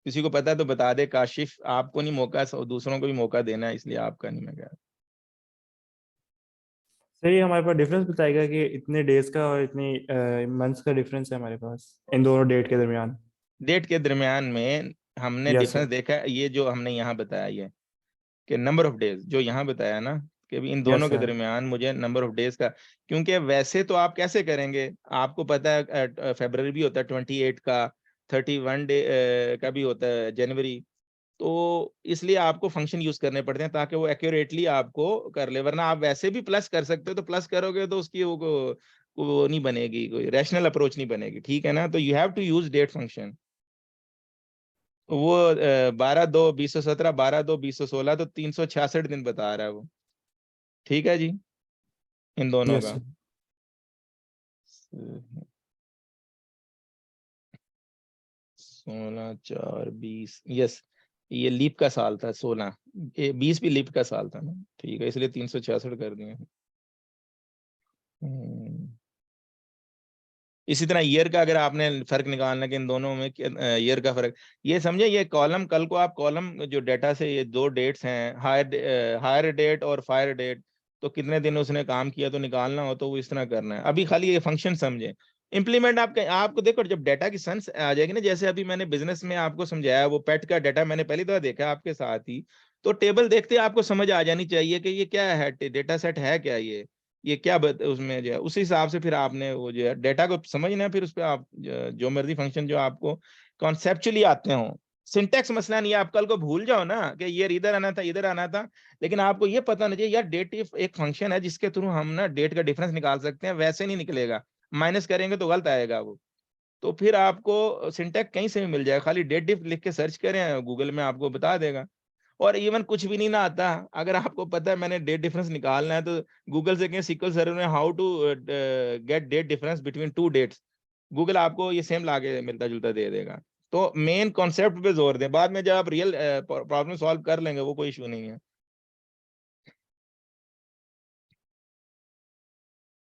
किसी को पता है तो बता दे, काशिफ आपको नहीं मौका, दूसरों को भी मौका देना है, इसलिए आपका नहीं, मैं कह रहा। सर ये हमारे पास डिफरेंस बताएगा कि इतने डेज का और इतनी मंथ्स का डिफरेंस है हमारे पास इन दोनों डेट के दरमियान। डेट के दरमियान में हमने यस सर। डिफरेंस देखा है, ये जो हमने यहाँ बताया ये कि नंबर ऑफ डेज जो यहाँ बताया ना, कि भी इन दोनों यस के सर। दरमियान मुझे नंबर ऑफ डेज का, क्योंकि वैसे तो आप कैसे करेंगे, आपको पता है फरवरी भी होता है 28 का, 31 डे का भी होता है जनवरी, तो इसलिए आपको फंक्शन यूज करने पड़ते हैं ताकि वो एक्यूरेटली आपको कर ले, वरना आप वैसे भी प्लस कर सकते हो, तो प्लस करोगे तो उसकी वो नहीं बनेगी, कोई रैशनल अप्रोच नहीं बनेगी, ठीक है ना। तो you have to use date function. वो 12/2/2017, 12/2/2016, तो 366 दिन बता रहा है वो, ठीक है जी, इन दोनों यस का। सर। 16/4/20, यस, ये लीप का साल था 16, 20 भी लीप का साल था ना, ठीक है, इसलिए 366 कर दिए। इसी तरह ईयर का अगर आपने फर्क निकालना कि इन दोनों में ईयर का फर्क, ये समझे, ये कॉलम, कल को आप कॉलम जो डेटा से ये दो डेट्स हैं, हायर डेट और फायर डेट, तो कितने दिन उसने काम किया तो निकालना हो तो वो इस तरह करना है। अभी खाली ये फंक्शन समझे, इम्प्लीमेंट आपको देखो, जब डेटा की सेंस आ जाएगी ना, जैसे अभी मैंने बिजनेस में आपको समझाया, वो पेट का डाटा मैंने पहली दफा देखा आपके साथ ही, तो टेबल देखते ही आपको समझ आ जानी चाहिए कि ये क्या है, डेटा सेट है क्या, ये क्या उसमें जो है, उस हिसाब से फिर आपने वो जो है डेटा को समझना है, फिर उस पर आप जो मर्जी फंक्शन जो आपको कॉन्सेप्चुअली आते हो। सिंटेक्स मसला नहीं है, आप कल को भूल जाओ ना कि ये इधर आना था, इधर आना था, लेकिन आपको ये पता नहीं चाहिए यार, डेट एक फंक्शन है जिसके थ्रू हम ना डेट का डिफरेंस निकाल सकते हैं, वैसे नहीं निकलेगा, माइनस करेंगे तो गलत आएगा वो। तो फिर आपको सिंटेक्स कहीं से भी मिल जाएगा, खाली डेट डिफ लिख के सर्च करें गूगल में, आपको बता देगा। और इवन कुछ भी नहीं ना आता, अगर आपको पता है मैंने डेट डिफरेंस निकालना है, तो गूगल से कहें सीक्वल सर्वर में how to get date difference between two dates, Google आपको ये सेम लाके मिलता जुलता दे देगा। तो मेन कॉन्सेप्ट पे जोर दें, बाद में जब आप रियल प्रॉब्लम सॉल्व कर लेंगे वो कोई इशू नहीं है।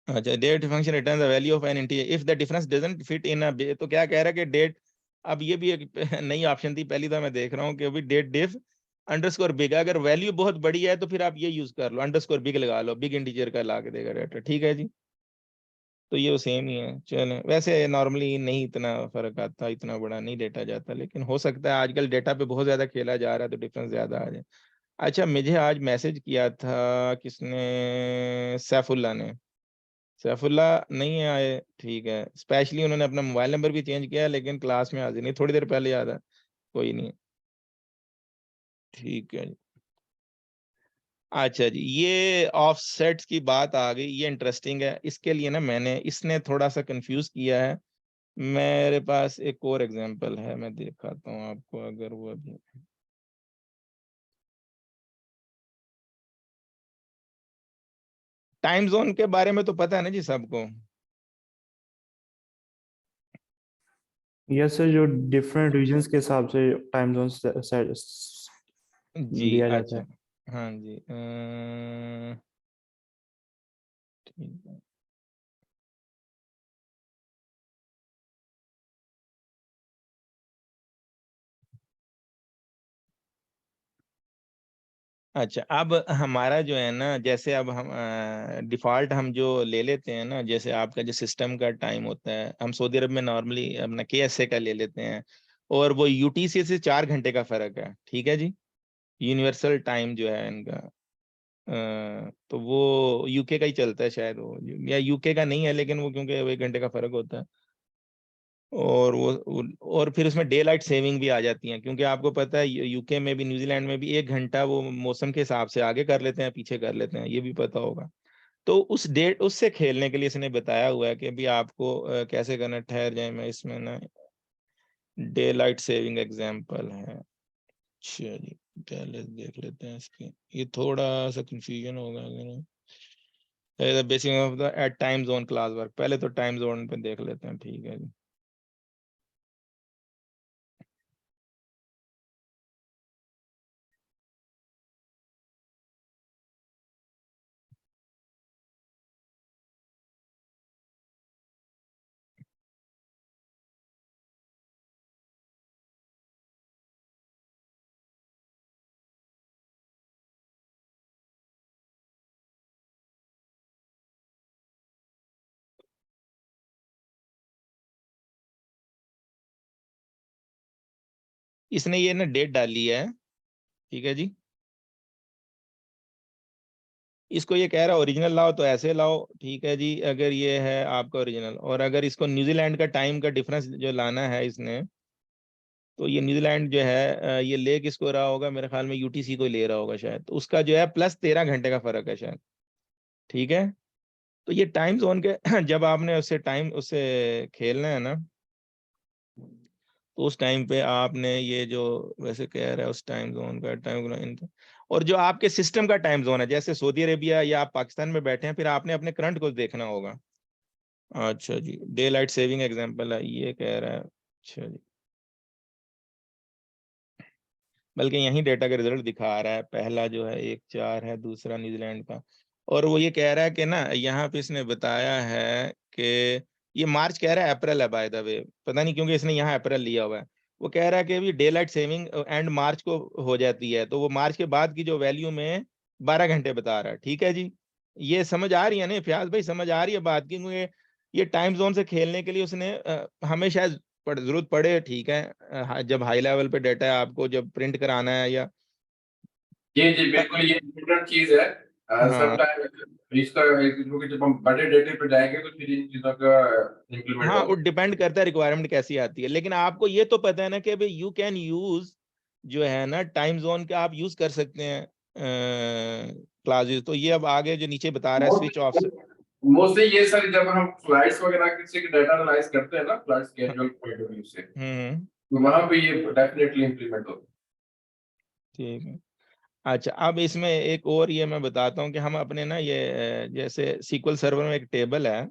अच्छा, date function return the value of an integer if the difference doesn't fit in a, तो क्या कह रहा है कि डेट, अब ये भी एक नई ऑप्शन थी, पहली बार मैं देख रहा हूँ कि अभी डेट डिफ अंडरस्कोर बिग, अगर वैल्यू बहुत बड़ी है तो फिर आप ये यूज कर लो, अंडरस्कोर बिग लगा लो, बिग इंटीजर का ला के देगा डाटा, ठीक है जी। तो ये वो सेम ही है, चलो, वैसे नॉर्मली नहीं इतना फर्क आता, इतना बड़ा नहीं डेटा जाता, लेकिन हो सकता है आजकल डेटा पे बहुत ज्यादा खेला जा रहा है तो डिफरेंस ज्यादा आ जाए। अच्छा, मुझे आज मैसेज किया था किसने, सैफुल्ला ने, सैफुल्ला नहीं आए, ठीक है, स्पेशली उन्होंने अपना मोबाइल नंबर भी चेंज किया, लेकिन क्लास में हाजिर नहीं, थोड़ी देर पहले याद है, कोई नहीं, ठीक है जी। अच्छा जी, ये ऑफसेट्स की बात आ गई, ये इंटरेस्टिंग है, इसके लिए ना मैंने, इसने थोड़ा सा कंफ्यूज किया है, मेरे पास एक और एग्जांपल है, मैं दिखाता हूँ आपको, अगर वो अभी, टाइम जोन के बारे में तो पता है ना जी सबको। यस सर, जो डिफरेंट रीजन्स के हिसाब से टाइम जोन जी दिया जाता अच्छा, है। हाँ जी, ठीक है। अच्छा, अब हमारा जो है ना, जैसे अब हम डिफॉल्ट हम जो ले लेते हैं ना, जैसे आपका जो सिस्टम का टाइम होता है, हम सऊदी अरब में नॉर्मली अपना KSA का ले लेते हैं, और वो UTC से 4 घंटे का फर्क है, ठीक है जी, यूनिवर्सल टाइम जो है इनका, तो वो UK का ही चलता है शायद, वो या UK का नहीं है, लेकिन वो क्योंकि 1 घंटे का फर्क होता है, और और फिर उसमें डे लाइट सेविंग भी आ जाती है, क्योंकि आपको पता है UK में भी, न्यूजीलैंड में भी 1 घंटा वो मौसम के हिसाब से आगे कर लेते हैं, पीछे कर लेते हैं, ये भी पता होगा। तो उस डेट, उससे खेलने के लिए इसने बताया हुआ है कि अभी आपको कैसे करना है, ठहर जाए, मैं इसमें ना डे लाइट सेविंग एग्जाम्पल है, अच्छा जी, पहले देख लेते हैं इसके, ये थोड़ा सा कंफ्यूजन होगा, basic of the at time zone class work, पहले तो टाइम जोन पे देख लेते हैं, ठीक है जी। इसने ये ना डेट डाली है, ठीक है जी, इसको ये कह रहा है ओरिजिनल लाओ, तो ऐसे लाओ, ठीक है जी, अगर ये है आपका ओरिजिनल, और अगर इसको न्यूजीलैंड का टाइम का डिफरेंस जो लाना है इसने, तो ये न्यूजीलैंड जो है ये ले किसको रहा होगा, मेरे ख्याल में यूटीसी को ले रहा होगा शायद, तो उसका जो है प्लस 13 घंटे का फर्क है शायद। ठीक है, तो ये टाइम जोन के जब आपने उससे खेलना है ना, तो उस टाइम पे आपने ये जो वैसे कह रहा है उस टाइम जोन का टाइम, और जो आपके सिस्टम का टाइम जोन है, जैसे सऊदी अरेबिया या आप पाकिस्तान में बैठे हैं, फिर आपने अपने करंट को देखना होगा। अच्छा जी, डे लाइट सेविंग एग्जांपल है ये कह रहा है। अच्छा जी, बल्कि यही डेटा का रिजल्ट दिखा रहा है, पहला जो है 1-4 है, दूसरा न्यूजीलैंड का। और वो ये कह रहा है कि ना, यहाँ पे इसने बताया है कि ये मार्च कह रहा है, अप्रैल है बाय द वे, पता नहीं क्योंकि इसने यहाँ अप्रैल लिया हुआ है। वो कह रहा है कि अभी डे लाइट सेविंग एंड मार्च को हो जाती है, तो वो मार्च के बाद की जो वैल्यू में 12 घंटे बता रहा है। ठीक है जी, ये समझ आ रही है ना फयाज भाई, समझ आ रही है बात की, क्योंकि ये टाइम जोन से खेलने के लिए उसने हमें शायद जरूरत पड़े। ठीक है, जब हाई लेवल पे डेटा है, आपको जब प्रिंट कराना है या जी जी बिल्कुल, ये इम्पोर्टेंट चीज है। हाँ इसका क्योंकि जब हम बड़े डेटे पे जाएंगे तो फिर इन चीजों का इम्प्लीमेंट हाँ, वो होगा। डिपेंड करता है रिक्वायरमेंट कैसी आती है, लेकिन आपको ये तो पता है ना कि भाई यू कैन यूज जो है ना टाइम जोन का आप यूज कर सकते हैं क्लासेस। तो ये अब आगे जो नीचे बता रहा है स्विच ऑफ से। मोस्टली ये सर जब हम फ्लाइट्स वगैरह किसी के डाटा एनालाइज करते हैं ना, flight schedule point of view से, हम्म, तो वहां पे ये डेफिनेटली इम्प्लीमेंट होगा। ठीक है। अच्छा, अब इसमें एक और ये मैं बताता हूँ कि हम अपने ना ये जैसे सीक्वल सर्वर में एक टेबल है,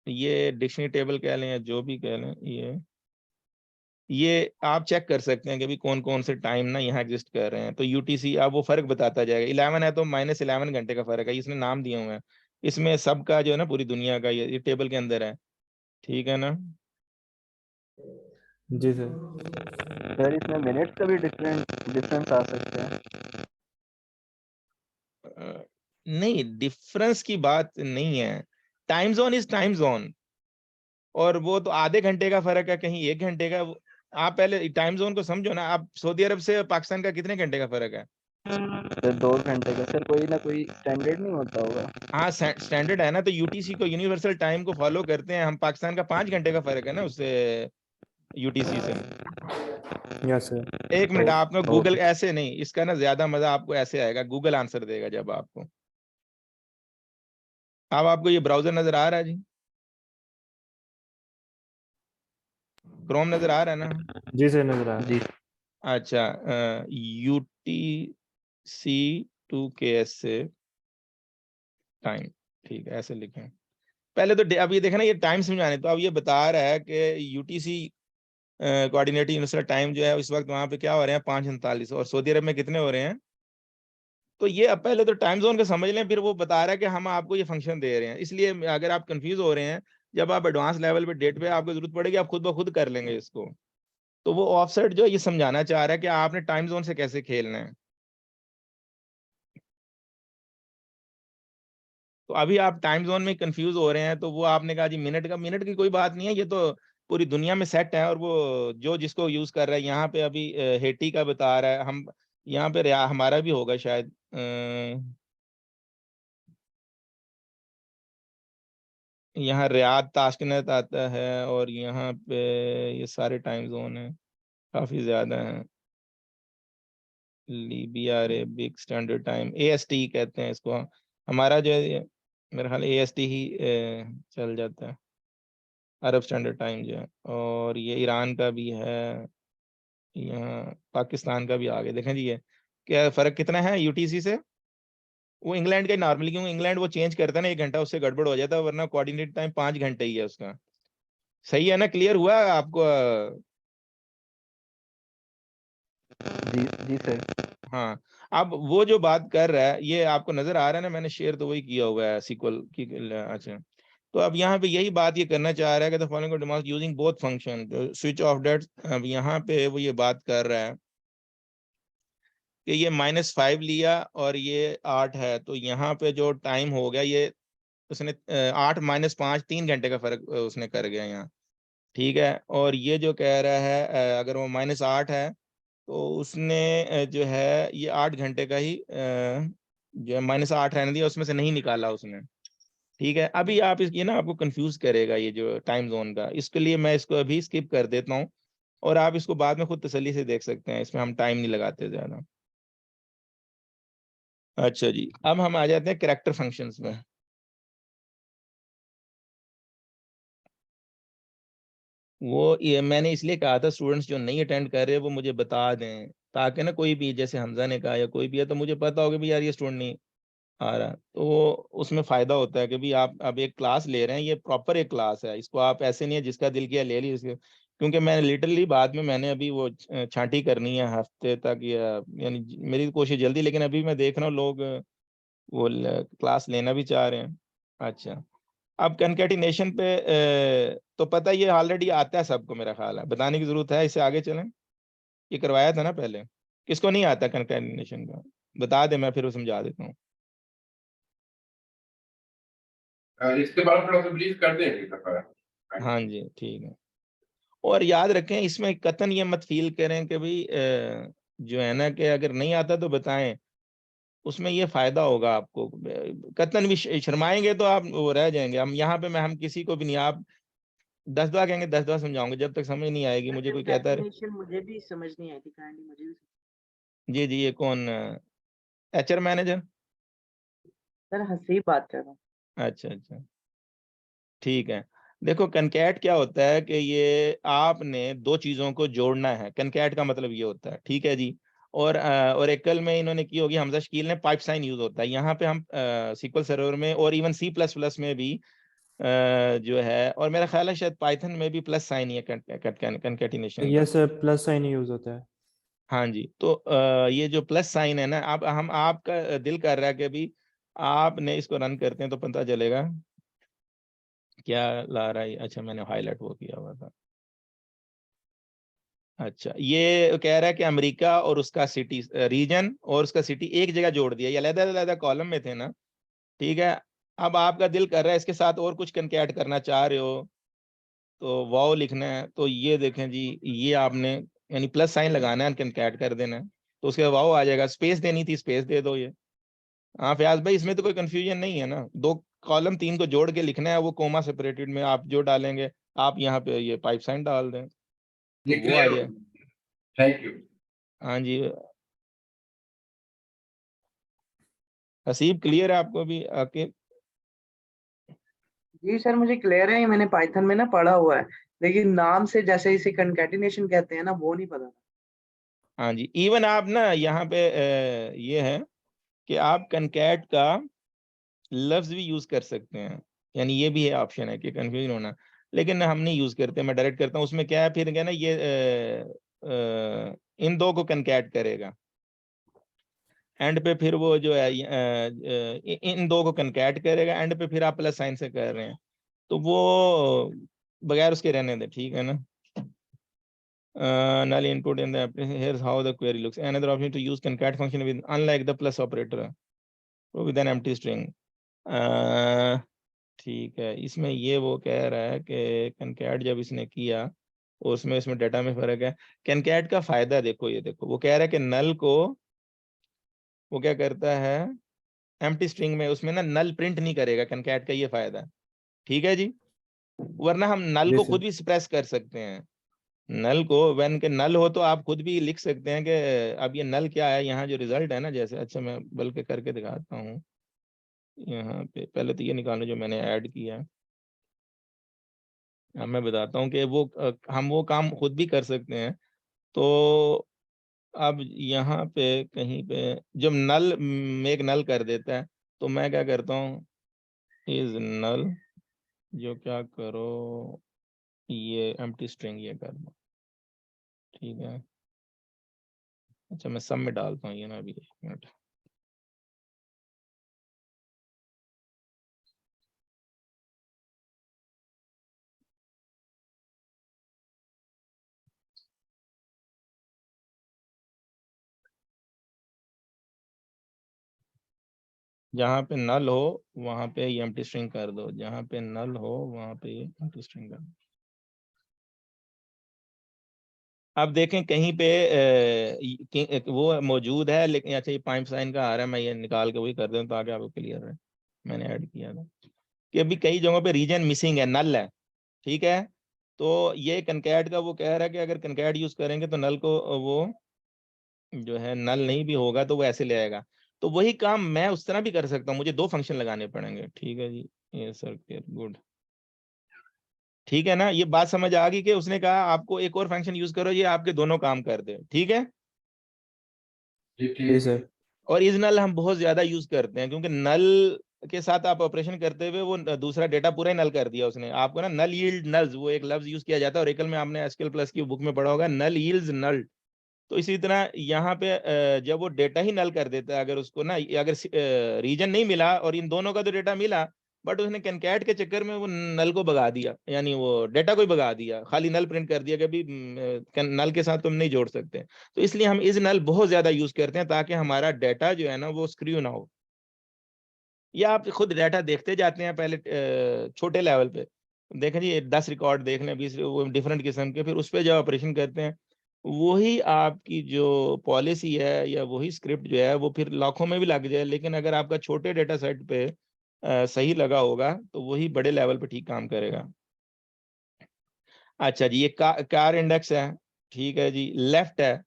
ये डिक्शनरी टेबल कह लें या जो भी कह लें, ये आप चेक कर सकते हैं कि भी कौन कौन से टाइम ना यहाँ एग्जिस्ट कर रहे हैं। तो यूटीसी आप वो फर्क बताता जाएगा, 11 है तो -11 घंटे का फर्क है, इसने नाम दिए हुए हैं। इसमें सबका जो है ना पूरी दुनिया का ये टेबल के अंदर है। ठीक है ना। जी सर। सर इसमें मिनट्स का भी डिफरेंस आ सकता है। नहीं, डिफरेंस की बात नहीं है, time zone is time zone, और वो तो आधे घंटे का फर्क है, कहीं 1 घंटे का। आप पहले टाइम जोन को समझो ना, आप सऊदी अरब से पाकिस्तान का कितने घंटे का फर्क है? सर 2 घंटे का सर, कोई ना कोई स्टैंडर्ड नहीं होता होगा। हाँ, स्टैंडर्ड है ना, तो यूटीसी को यूनिवर्सल टाइम को फॉलो करते हैं हम। पाकिस्तान का 5 घंटे का फर्क है ना उससे, यूटीसी से। Yes sir. एक मिनट, आपने गूगल ओके। ऐसे नहीं, इसका ना ज्यादा मजा आपको ऐसे आएगा, गूगल आंसर देगा जब आपको। अब आपको ये ब्राउजर नजर आ रहा है जी, क्रोम नजर आ रहा है ना? जी सर, नजर आ रहा जी। है। अच्छा, UTC2KS से टाइम, ठीक है, ऐसे लिखें पहले तो। अब ये देखा ना, ये टाइम समझाने, तो अब ये बता रहा है कि यूटीसी कोऑर्डिनेट यूनिवर्सल टाइम जो है इस वक्त वहां पे क्या हो रहे हैं, 5:39, और सऊदी अरब में कितने हो रहे हैं। तो ये अब पहले तो टाइम जोन का समझ लें, फिर वो बता रहा है कि हम आपको ये फंक्शन दे रहे हैं। इसलिए अगर आप कंफ्यूज हो रहे हैं, जब आप एडवांस लेवल पे डेट पे आपको जरूरत पड़ेगी, आप खुद ब खुद कर लेंगे इसको। तो वो ऑफसेट जो ये समझाना चाह रहा है कि आपने टाइम जोन से कैसे खेलना है। तो अभी आप टाइम जोन में कंफ्यूज हो रहे हैं, तो वो आपने कहा जी मिनट की कोई बात नहीं है, ये तो पूरी दुनिया में सेट है, और वो जो जिसको यूज कर रहा है। यहाँ पे अभी हेटी का बता रहा है, हम यहाँ पे हमारा भी होगा शायद। यहाँ रियाद ताशकंद आता है, और यहाँ पे ये सारे टाइम जोन है, काफी ज्यादा है। Libya Arabic standard time, AST कहते हैं इसको। हमारा जो है मेरा ख्याल AST ही चल जाता है, अरब स्टैंडर्ड टाइम जो है। और ये ईरान का भी है, यहाँ पाकिस्तान का भी आगे देखें जी। ये क्या फर्क कितना है यूटीसी से? वो इंग्लैंड का नॉर्मली, क्योंकि इंग्लैंड वो चेंज करता है ना 1 घंटा, उससे गड़बड़ हो जाता है, वरना कोऑर्डिनेट टाइम 5 घंटे ही है उसका। सही है ना, क्लियर हुआ आपको? जी जी सर। हाँ, अब वो जो बात कर रहा है ये आपको नजर आ रहा है ना, मैंने शेयर तो वही किया हुआ है सीक्वल की। अच्छा, तो अब यहाँ पे यही बात ये करना चाह रहा है कि the following demand using both function switch off date. अब यहाँ पे वो ये बात कर रहा है कि ये -5 लिया और ये 8 है, तो यहाँ पे जो टाइम हो गया ये उसने 8 -5 3 घंटे का फर्क उसने कर गया यहाँ। ठीक है, और ये जो कह रहा है अगर वो -8 है, तो उसने जो है ये 8 घंटे का ही जो है -8 रहने दिया, उसमें से नहीं निकाला उसने। ठीक है, अभी आप ये ना आपको कंफ्यूज करेगा ये जो टाइम जोन का, इसके लिए मैं इसको अभी स्किप कर देता हूँ और आप इसको बाद में खुद तसल्ली से देख सकते हैं, इसमें हम टाइम नहीं लगाते ज्यादा। अच्छा जी, अब हम आ जाते हैं कैरेक्टर फंक्शंस में। वो ये मैंने इसलिए कहा था स्टूडेंट्स जो नहीं अटेंड कर रहे वो मुझे बता दें, ताकि ना कोई भी जैसे हमजा ने कहा या कोई भी है तो मुझे पता होगा भी यार ये स्टूडेंट नहीं आ रहा, तो उसमें फायदा होता है कि भी आप अब एक क्लास ले रहे हैं, ये प्रॉपर एक क्लास है, इसको आप ऐसे नहीं है जिसका दिल किया ले ली इसके, क्योंकि मैंने लिटरली बाद में मैंने अभी वो छांटी करनी है हफ्ते तक, या यानी मेरी कोशिश जल्दी, लेकिन अभी मैं देख रहा हूँ लोग वो क्लास लेना भी चाह रहे हैं। अच्छा, अब कंकैटिनेशन पे तो पता ये ऑलरेडी आता है सबको, मेरा ख्याल है बताने की जरूरत है, इससे आगे चलें, ये करवाया था ना पहले, किसको नहीं आता कंकैटिनेशन का बता दे, मैं फिर वो समझा देता हूँ। इसके बारे में थोड़ा सा ब्रीफ कर दें। हाँ जी ठीक है, और याद रखें इसमें कतन ये मत फील करें कि भाई जो है ना कि अगर नहीं आता तो बताएं, उसमें ये फायदा होगा आपको, कतन भी शर्माएंगे तो आप वो रह जाएंगे। हम यहाँ पे हम किसी को भी नहीं, आप 10 बार कहेंगे 10 बार समझाऊंगे, जब तक समझ नहीं आएगी, मुझे कोई कहता है मुझे भी समझ नहीं आई थी, काइंडली मुझे भी। जी जी, ये कौन एचआर मैनेजर? सर हसीब बात कर रहा हूँ। अच्छा अच्छा ठीक है, देखो कनकैट क्या होता है कि ये आपने दो चीजों को जोड़ना है, कनकैट का मतलब ये होता है, ठीक है जी। और एकल में इन्होंने की होगी, हमजा शकील ने पाइप साइन यूज होता है, यहाँ पे हम सीक्वल सर्वर में और इवन C++ में भी जो है, और मेरा ख्याल है शायद पाइथन में भी प्लस साइन ही है कंकैटिनेशन का। यस, प्लस साइन यूज होता है। हाँ जी, तो ये जो प्लस साइन है ना, अब हम आपका दिल कर रहा है कि अभी आपने इसको रन करते हैं तो पता चलेगा क्या ला रहा है। अच्छा मैंने हाईलाइट वो किया हुआ था। अच्छा, ये कह रहा है कि अमेरिका और उसका सिटी रीजन और उसका सिटी एक जगह जोड़ दिया, ये अलग-अलग कॉलम में थे ना, ठीक है। अब आपका दिल कर रहा है इसके साथ और कुछ कनकैट करना चाह रहे हो तो वाओ लिखना है, तो ये देखें जी, ये आपने यानी प्लस साइन लगाना है, कनकैट कर देना है, तो उसके बाद वाओ आ जाएगा। स्पेस देनी थी, स्पेस दे दो ये। हाँ फयाज भाई, इसमें तो कोई कंफ्यूजन नहीं है ना, दो कॉलम तीन को जोड़ के लिखना है, वो कोमा सेपरेटेड में आप जो डालेंगे, आप यहाँ पे ये पाइप साइन डाल दें तो वो आ जाए। Thank you. हाँ जी, हसीब क्लियर है आपको भी आके? जी सर मुझे क्लियर है, मैंने पाइथन में ना पढ़ा हुआ है, लेकिन नाम से जैसे इसे कंकैटिनेशन कहते हैं ना वो नहीं पता। हाँ जी, इवन आप ना यहाँ पे ये है कि आप कनकैट का लफ्ज भी यूज कर सकते हैं, यानी ये भी है ऑप्शन है कि कंफ्यूजन होना, लेकिन हम नहीं यूज करते, मैं डायरेक्ट करता हूँ। उसमें क्या है फिर क्या ना, ये इन दो को कनकैट करेगा एंड पे, फिर वो जो है इन दो को कनकैट करेगा एंड पे, फिर आप प्लस साइन से कर रहे हैं तो वो बगैर उसके रहने दे, ठीक है ना। null input in the application, here's how the query looks, another option to use concat function with unlike the plus operator with an empty string। ठीक है, इसमें ये वो कह रहा है कि कनकैट जब इसने किया और उसमें इसमें डाटा में फर्क है। कनकैट का फायदा देखो, ये देखो वो कह रहा है कि नल को वो क्या करता है, एम्प्टी स्ट्रिंग में उसमें ना नल प्रिंट नहीं करेगा, कनकैट का ये फायदा है, ठीक है जी। वरना हम नल जी को सर। खुद भी स्प्रेस कर सकते हैं, नल को व्हेन के नल हो तो आप खुद भी लिख सकते हैं कि अब ये नल क्या है, यहाँ जो रिजल्ट है ना जैसे। अच्छा मैं बल्कि करके दिखाता हूँ, यहाँ पे पहले तो ये निकालो जो मैंने ऐड किया है। अब मैं बताता हूँ कि वो हम वो काम खुद भी कर सकते हैं। तो अब यहाँ पे कहीं पे जब नल मेक नल कर देता है तो मैं क्या करता हूँ, इज नल, जो क्या करो ये एम्प्टी स्ट्रिंग ये कर दो, ठीक है। अच्छा मैं सब में डालता हूँ ये ना, अभी 1 मिनट। जहाँ पे नल हो वहां पे ये एम्प्टी स्ट्रिंग कर दो, जहाँ पे नल हो वहां पे ये एम्प्टी स्ट्रिंग कर दो। अब देखें कहीं पे वो मौजूद है, लेकिन अच्छा ये पाइप साइन का आ रहा है, मैं ये निकाल के वही कर दूं ताकि आपको क्लियर है, मैंने ऐड किया था। कि अभी कई जगहों पे रीजन मिसिंग है, नल है, ठीक है। तो ये कनकैट का वो कह रहा है कि अगर कनकैट यूज करेंगे तो नल को वो जो है नल नहीं भी होगा तो वो ऐसे ले आएगा। तो वही काम मैं उस तरह भी कर सकता हूँ, मुझे 2 फंक्शन लगाने पड़ेंगे, ठीक है जी। ये सर गुड, ठीक है ना, ये बात समझ आ गई कि उसने कहा आपको एक और फंक्शन यूज करो, ये आपके दोनों काम कर दे, ठीक है। जी जी ठीक है। सर। और इस नल हम बहुत ज्यादा यूज करते हैं, क्योंकि नल के साथ आप ऑपरेशन करते हुए वो दूसरा डेटा पूरा ही नल कर दिया उसने आपको ना। नल यील्ड नल्स, वो एक लफ्ज यूज किया जाता है, ओरेकल में आपने एसक्यूएल प्लस की बुक में पढ़ा होगा, नल यील्ड्स नल। तो इसी तरह यहाँ पे जब वो डेटा ही नल कर देता है, अगर उसको ना, अगर रीजन नहीं मिला और इन दोनों का तो डेटा मिला, बट उसने कैनकैट के चक्कर में वो नल को भगा दिया, यानी वो डेटा को ही भगा दिया, खाली नल प्रिंट कर दिया कि अभी नल के साथ तुम नहीं जोड़ सकते। तो इसलिए हम इस नल बहुत ज्यादा यूज करते हैं, ताकि हमारा डेटा जो है ना वो स्क्रू ना हो। या आप खुद डाटा देखते जाते हैं, पहले छोटे लेवल पे देखें जी, 10 रिकॉर्ड देख लें, 20 वो डिफरेंट किस्म के, फिर उस पर जब ऑपरेशन करते हैं, वही आपकी जो पॉलिसी है या वही स्क्रिप्ट जो है वो फिर लाखों में भी लग जाए, लेकिन अगर आपका छोटे डेटा सेट पे सही लगा होगा तो वही बड़े लेवल पे ठीक काम करेगा। अच्छा जी, ये कार इंडेक्स है, ठीक है जी, लेफ्ट है,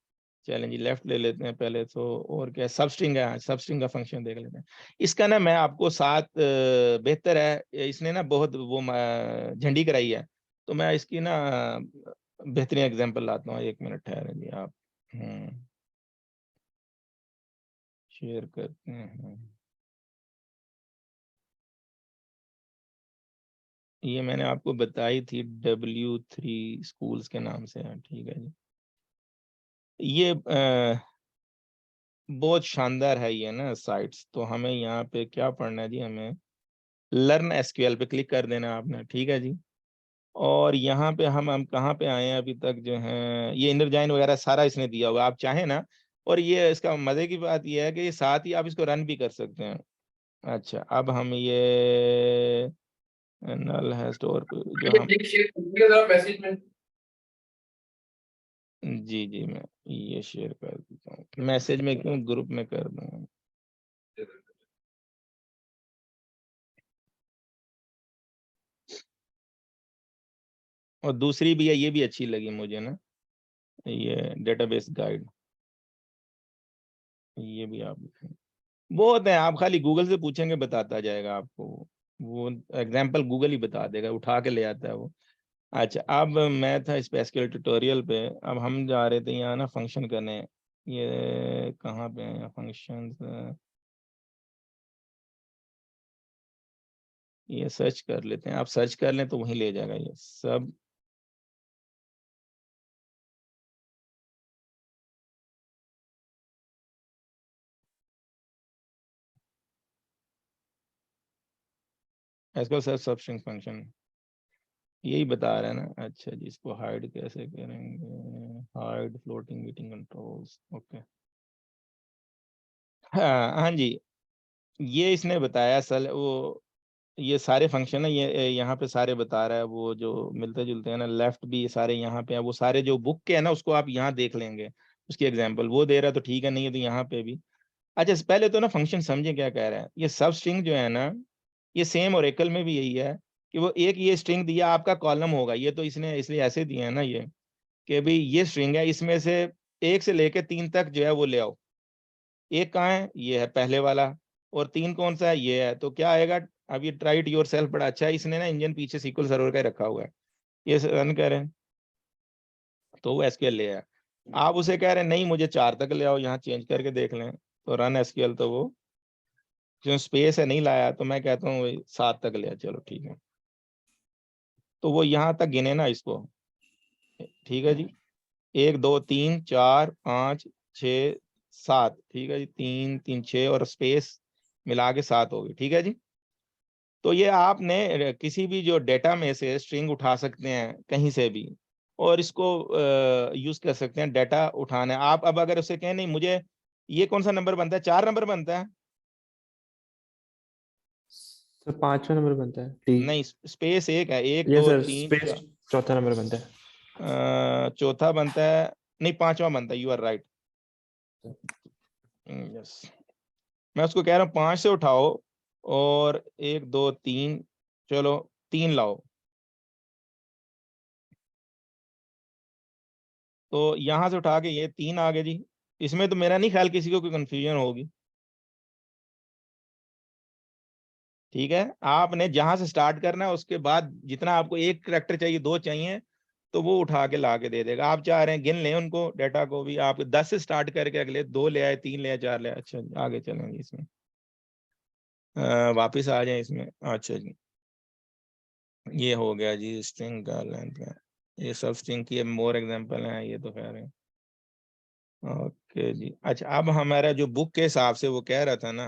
चलें जी लेफ्ट ले लेते हैं पहले तो। और क्या सबस्ट्रिंग है, सबस्ट्रिंग का फंक्शन देख लेते हैं। इसका ना मैं आपको साथ बेहतर है, इसने ना बहुत वो झंडी कराई है, तो मैं इसकी ना बेहतरीन एग्जांपल लाता हूँ, 1 मिनट ठहरें जी आप। शेयर करते हैं, ये मैंने आपको बताई थी, W3 स्कूल्स के नाम से है, ठीक है जी। ये बहुत शानदार है ये ना साइट्स। तो हमें यहाँ पे क्या पढ़ना है जी, हमें लर्न एसक्यूएल पे क्लिक कर देना आपने, ठीक है जी। और यहाँ पे हम कहाँ पे आए हैं अभी तक जो है, ये इनर जॉइन वगैरह सारा इसने दिया हुआ, आप चाहें ना। और ये इसका मजे की बात ये है कि ये साथ ही आप इसको रन भी कर सकते हैं। अच्छा, अब हम ये नल है स्टोर जो हम, लिंक शेयर कीजिएगा जरा मैसेज में। जी जी मैं ये शेयर कर देता हूँ, मैसेज में क्यों, ग्रुप में कर दूंगा। और दूसरी भी है, ये भी अच्छी लगी मुझे ना, ये डेटाबेस गाइड, ये भी आप बहुत है, आप खाली गूगल से पूछेंगे बताता जाएगा आपको, वो एग्जाम्पल गूगल ही बता देगा, उठा के ले आता है वो। अच्छा, अब मैं था इस पे एसक्यूएल ट्यूटोरियल पे, अब हम जा रहे थे यहाँ ना फंक्शन करने, ये कहाँ पे है फंक्शन, ये सर्च कर लेते हैं, आप सर्च कर लें तो वहीं ले जाएगा ये सब। एसक्यूएल सर्च सबस्ट्रिंग फंक्शन यही बता रहा है ना। अच्छा जी, इसको हाइड कैसे करेंगे, hide floating meeting controls, okay. हाँ हाँ जी, ये इसने बताया सल वो, ये सारे फंक्शन है, ये यहाँ पे सारे बता रहा है, वो जो मिलते जुलते हैं ना, लेफ्ट भी सारे यहाँ पे हैं, वो सारे जो बुक के है ना उसको आप यहाँ देख लेंगे, उसकी एग्जांपल वो दे रहा है तो ठीक है, नहीं है तो यहाँ पे भी। अच्छा, पहले तो ना फंक्शन समझे क्या कह रहा है। ये सब स्ट्रिंग जो है ना, ये सेम ओरेकल में भी यही है कि वो एक ये स्ट्रिंग दिया आपका कॉलम होगा, ये तो इसने इसलिए ऐसे दिए है ना ये, कि भाई ये स्ट्रिंग है, इसमें से 1 से लेके 3 तक जो है वो ले आओ। एक कहाँ है, ये है पहले वाला, और 3 कौन सा है, ये है, तो क्या आएगा। अब ये ट्राई इट योर सेल्फ बड़ा अच्छा है, इसने ना इंजन पीछे SQL सर्वर का ही रखा हुआ है, ये रन करें तो वो एसक्यूएल ले आया। आप उसे कह रहे हैं नहीं मुझे 4 तक ले आओ, यहाँ चेंज करके देख लें, तो रन एसक्यूएल, तो वो जो स्पेस है नहीं लाया, तो मैं कहता हूँ 7 तक ले आ, चलो ठीक है। तो वो यहाँ तक गिने ना इसको, ठीक है जी, 1 2 3 4 5 6 7, ठीक है जी, 3 3 6 और स्पेस मिला के 7 होगी, ठीक है जी। तो ये आपने किसी भी जो डेटा में से स्ट्रिंग उठा सकते हैं कहीं से भी, और इसको यूज कर सकते हैं, डेटा उठाना है आप। अब अगर उसे कहें नहीं मुझे ये कौन सा नंबर बनता है, 4 नंबर बनता है, सर 5वां नंबर बनता है टी। नहीं स्पेस एक है, 1 ये 2 सर 3 स्पेस चौथा नंबर बनता है। चौथा बनता है, नहीं 5वां बनता है, यू आर राइट, यस। मैं उसको कह रहा हूँ 5 से उठाओ, और 1 2 3 चलो 3 लाओ। तो यहाँ से उठा के ये 3 आ गए जी। इसमें तो मेरा नहीं ख्याल किसी को कोई कंफ्यूजन होगी। ठीक है, आपने जहां से स्टार्ट करना है उसके बाद जितना आपको एक करेक्टर चाहिए, 2 चाहिए, तो वो उठा के ला के दे देगा। आप चाह रहे हैं गिन लें उनको, डाटा को भी, आप 10 से स्टार्ट करके अगले 2 ले आए, 3 ले आए, 4 ले आए। अच्छा जी, आगे चलेंगे इसमें। वापिस आ जाए इसमें। अच्छा जी, ये हो गया जी स्ट्रिंग का लेंथ का। ये सब स्ट्रिंग की मोर एग्जांपल हैं, ये तो खैर है। ओके जी। अच्छा, अब हमारा जो बुक के हिसाब से वो कह रहा था ना,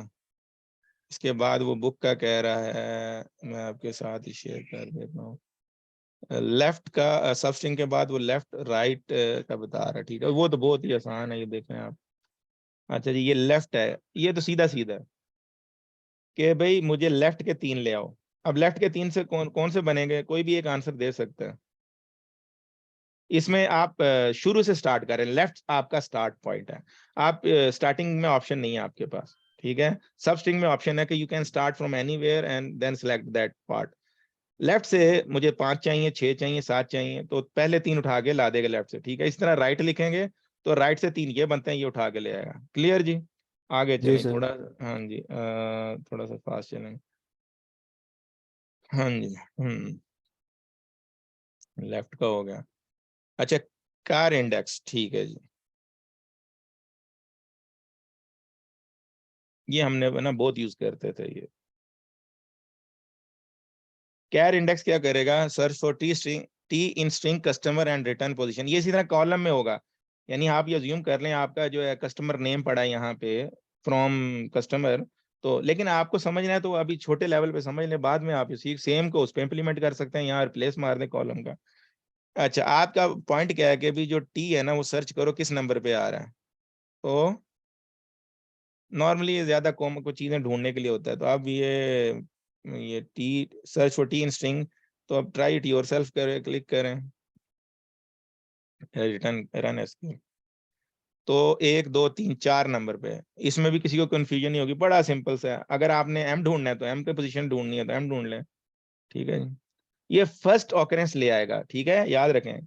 इसके बाद वो बुक का कह रहा है, मैं आपके साथ ही शेयर कर देता हूँ। लेफ्ट का सबस्ट्रिंग के बाद वो लेफ्ट राइट का बता रहा है। ठीक है, वो तो बहुत ही आसान है, ये देखें आप। अच्छा जी, ये लेफ्ट है, ये तो सीधा सीधा है कि भाई मुझे लेफ्ट के 3 ले आओ। अब लेफ्ट के 3 से कौन कौन से बनेंगे, कोई भी एक आंसर दे सकता है। इसमें आप शुरू से स्टार्ट करें, लेफ्ट आपका स्टार्ट पॉइंट है। आप स्टार्टिंग में ऑप्शन नहीं है आपके पास। ठीक है, सब स्ट्रिंग में ऑप्शन है कि you can start from anywhere and then select that part. Left से मुझे 5 चाहिए, 6 चाहिए, 7 चाहिए, तो पहले 3 उठा के ला देगा लेफ्ट से। ठीक है, इस तरह राइट लिखेंगे तो राइट से 3 ये बनते हैं, ये उठा के ले आएगा। क्लियर जी? आगे जी चलें सर। थोड़ा। हाँ जी, थोड़ा सा फास्ट चलें। हाँ जी, लेफ्ट का हो गया। अच्छा, कार इंडेक्स, ठीक है जी। ये हमने ना बहुत यूज करते थे ये। कैर इंडेक्स क्या करेगा, search for T in string customer and return position. ये इसी तरह कॉलम में होगा। यानी आप ये अज्यूम कर लें आपका जो है कस्टमर नेम पड़ा है यहाँ पे, फ्रॉम कस्टमर। तो लेकिन आपको समझना है तो अभी छोटे लेवल पे समझ लें, बाद में आप इसी सेम को उस पे इम्प्लीमेंट कर सकते हैं, यहाँ रिप्लेस मार दें कॉलम का। अच्छा, आपका पॉइंट क्या है कि अभी जो टी है ना वो सर्च करो किस नंबर पे आ रहा है। तो नॉर्मली ये ज्यादा कॉमन कुछ चीजें ढूंढने के लिए होता है। तो अब ये T search for T in string, तो अब ट्राई इट योरसेल्फ करें, क्लिक करें, रिटर्न रन एसक्यूएल। तो 1 2 3 4 नंबर पे है। इसमें भी किसी को कंफ्यूजन नहीं होगी, बड़ा सिंपल सा है। अगर आपने एम ढूंढना है तो एम पे पोजीशन ढूंढनी है तो एम ढूंढ लें। ठीक है जी, ये फर्स्ट ऑकरेंस ले आएगा। ठीक है, याद रखें।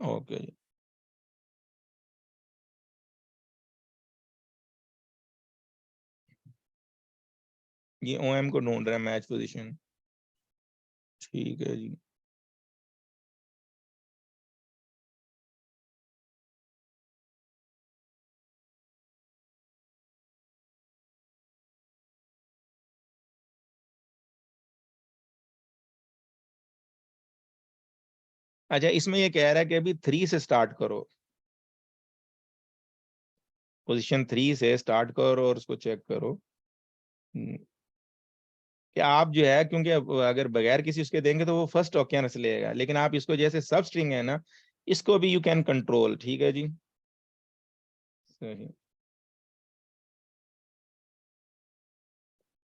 ओके जी, ये ओ एम को ढूंढ रहा है, मैच पोजीशन। ठीक है जी। अच्छा, इसमें ये कह रहा है कि अभी 3 से स्टार्ट करो, पोजीशन 3 से स्टार्ट करो और उसको चेक करो। कि आप जो है, क्योंकि अगर बगैर किसी उसके देंगे तो वो फर्स्ट ऑक्यूरेंस लेगा, लेकिन आप इसको जैसे सब स्ट्रिंग है ना, इसको भी यू कैन कंट्रोल। ठीक है जी, सही।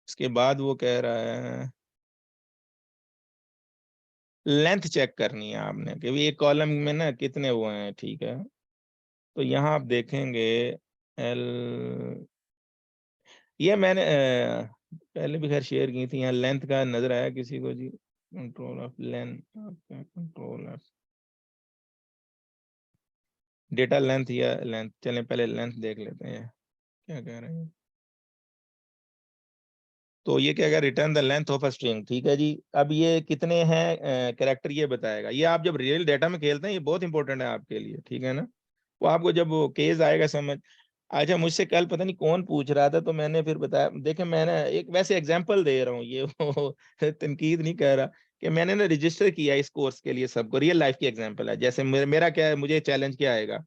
इसके बाद वो कह रहा है लेंथ चेक करनी है आपने कि भी एक कॉलम में ना कितने वो हैं। ठीक है, तो यहाँ आप देखेंगे एल, ये मैंने पहले भी खैर शेयर की थी। यहाँ लेंथ का नजर आया किसी को जी? Control of length, control of data length या लेंथ, चलें पहले लेंथ देख लेते हैं क्या कह रहे हैं। तो ये क्या, return the length of a string. ठीक है जी, अब ये कितने हैं कैरेक्टर ये बताएगा। ये आप जब रियल डेटा में खेलते हैं ये बहुत इंपॉर्टेंट है आपके लिए। ठीक है ना, वो आपको जब वो केस आएगा समझ। अच्छा, मुझसे कल पता नहीं कौन पूछ रहा था, तो मैंने फिर बताया, देखे मैंने एक वैसे एग्जांपल दे रहा हूँ ये वो तनकीद नहीं कर रहा, कि मैंने ना रजिस्टर किया इस कोर्स के लिए सबको, रियल लाइफ की एग्जांपल है। जैसे मेरा क्या है, मुझे चैलेंज क्या आएगा,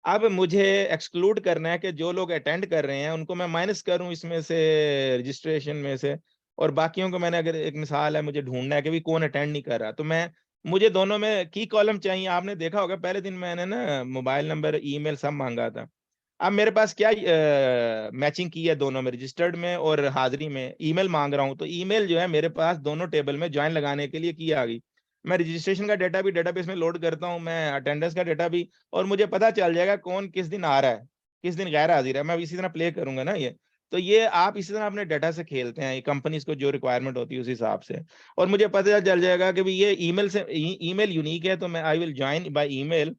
अब मुझे एक्सक्लूड करना है कि जो लोग अटेंड कर रहे हैं उनको मैं माइनस करूं इसमें से, रजिस्ट्रेशन में से, और बाकियों को मैंने, अगर एक मिसाल है मुझे ढूंढना है कि भी कौन अटेंड नहीं कर रहा, तो मैं, मुझे दोनों में की कॉलम चाहिए। आपने देखा होगा पहले दिन मैंने ना मोबाइल नंबर, ईमेल सब मांगा था। अब मेरे पास क्या मैचिंग की है दोनों में, रजिस्टर्ड में और हाजिरी में ईमेल मांग रहा हूं, तो ईमेल जो है मेरे पास दोनों टेबल में ज्वाइन लगाने के लिए की आ गई। मैं रजिस्ट्रेशन का डेटा भी डेटाबेस में लोड करता हूं, मैं अटेंडेंस का डेटा भी, और मुझे पता चल जाएगा कौन किस दिन आ रहा है, किस दिन गैर हाजिर है। मैं इसी तरह प्ले करूंगा ना ये। तो ये आप इसी तरह अपने डाटा से खेलते हैं, कंपनीज को जो रिक्वायरमेंट होती है उस हिसाब से, और मुझे पता चल जाएगा कि भी ये ईमेल से ईमेल यूनिक है, तो मैं I will join by email,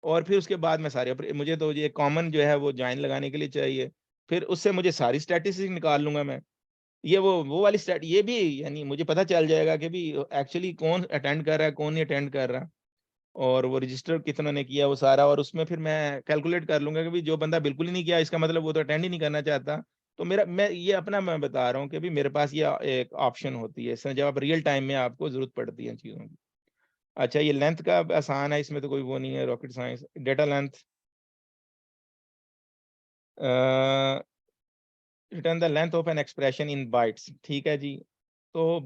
और फिर उसके बाद मैं सारे, मुझे तो ये कॉमन जो है वो ज्वाइन लगाने के लिए चाहिए, फिर उससे मुझे सारी स्टैटिस्टिक्स निकाल लूंगा मैं, ये वो वाली स्टैट, ये भी यानी मुझे पता चल जाएगा कि भी एक्चुअली कौन अटेंड कर रहा है, कौन नहीं अटेंड कर रहा, और वो रजिस्टर कितना ने किया वो सारा, और उसमें फिर मैं कैलकुलेट कर लूंगा कि भी जो बंदा बिल्कुल ही नहीं किया, इसका मतलब वो तो अटेंड ही नहीं करना चाहता। तो मैं ये अपना मैं बता रहा हूँ कि भी मेरे पास ये एक ऑप्शन होती है, इसमें जब आप रियल टाइम में आपको जरूरत पड़ती है चीज़ों की। अच्छा, ये लेंथ का आसान है, इसमें तो कोई वो नहीं है rocket science. Data length, return the length of an expression in bytes, ठीक है जी, तो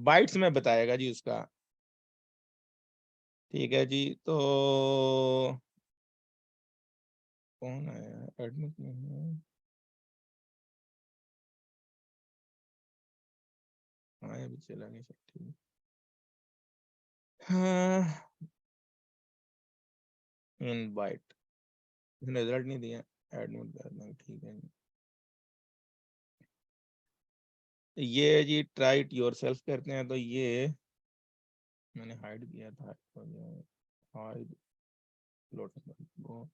बाइट्स में बताएगा जी उसका, ठीक है जी। तो कौन है एडमिट नहीं है, हाँ अभी चला गया, सब ठीक। हाँ, इन बाइट इसने रिजल्ट नहीं दिया, एडमिट करना, ठीक है जी। ये जी ट्राई इट योरसेल्फ करते हैं, तो ये मैंने हाइड किया था, हाइड लोट वो,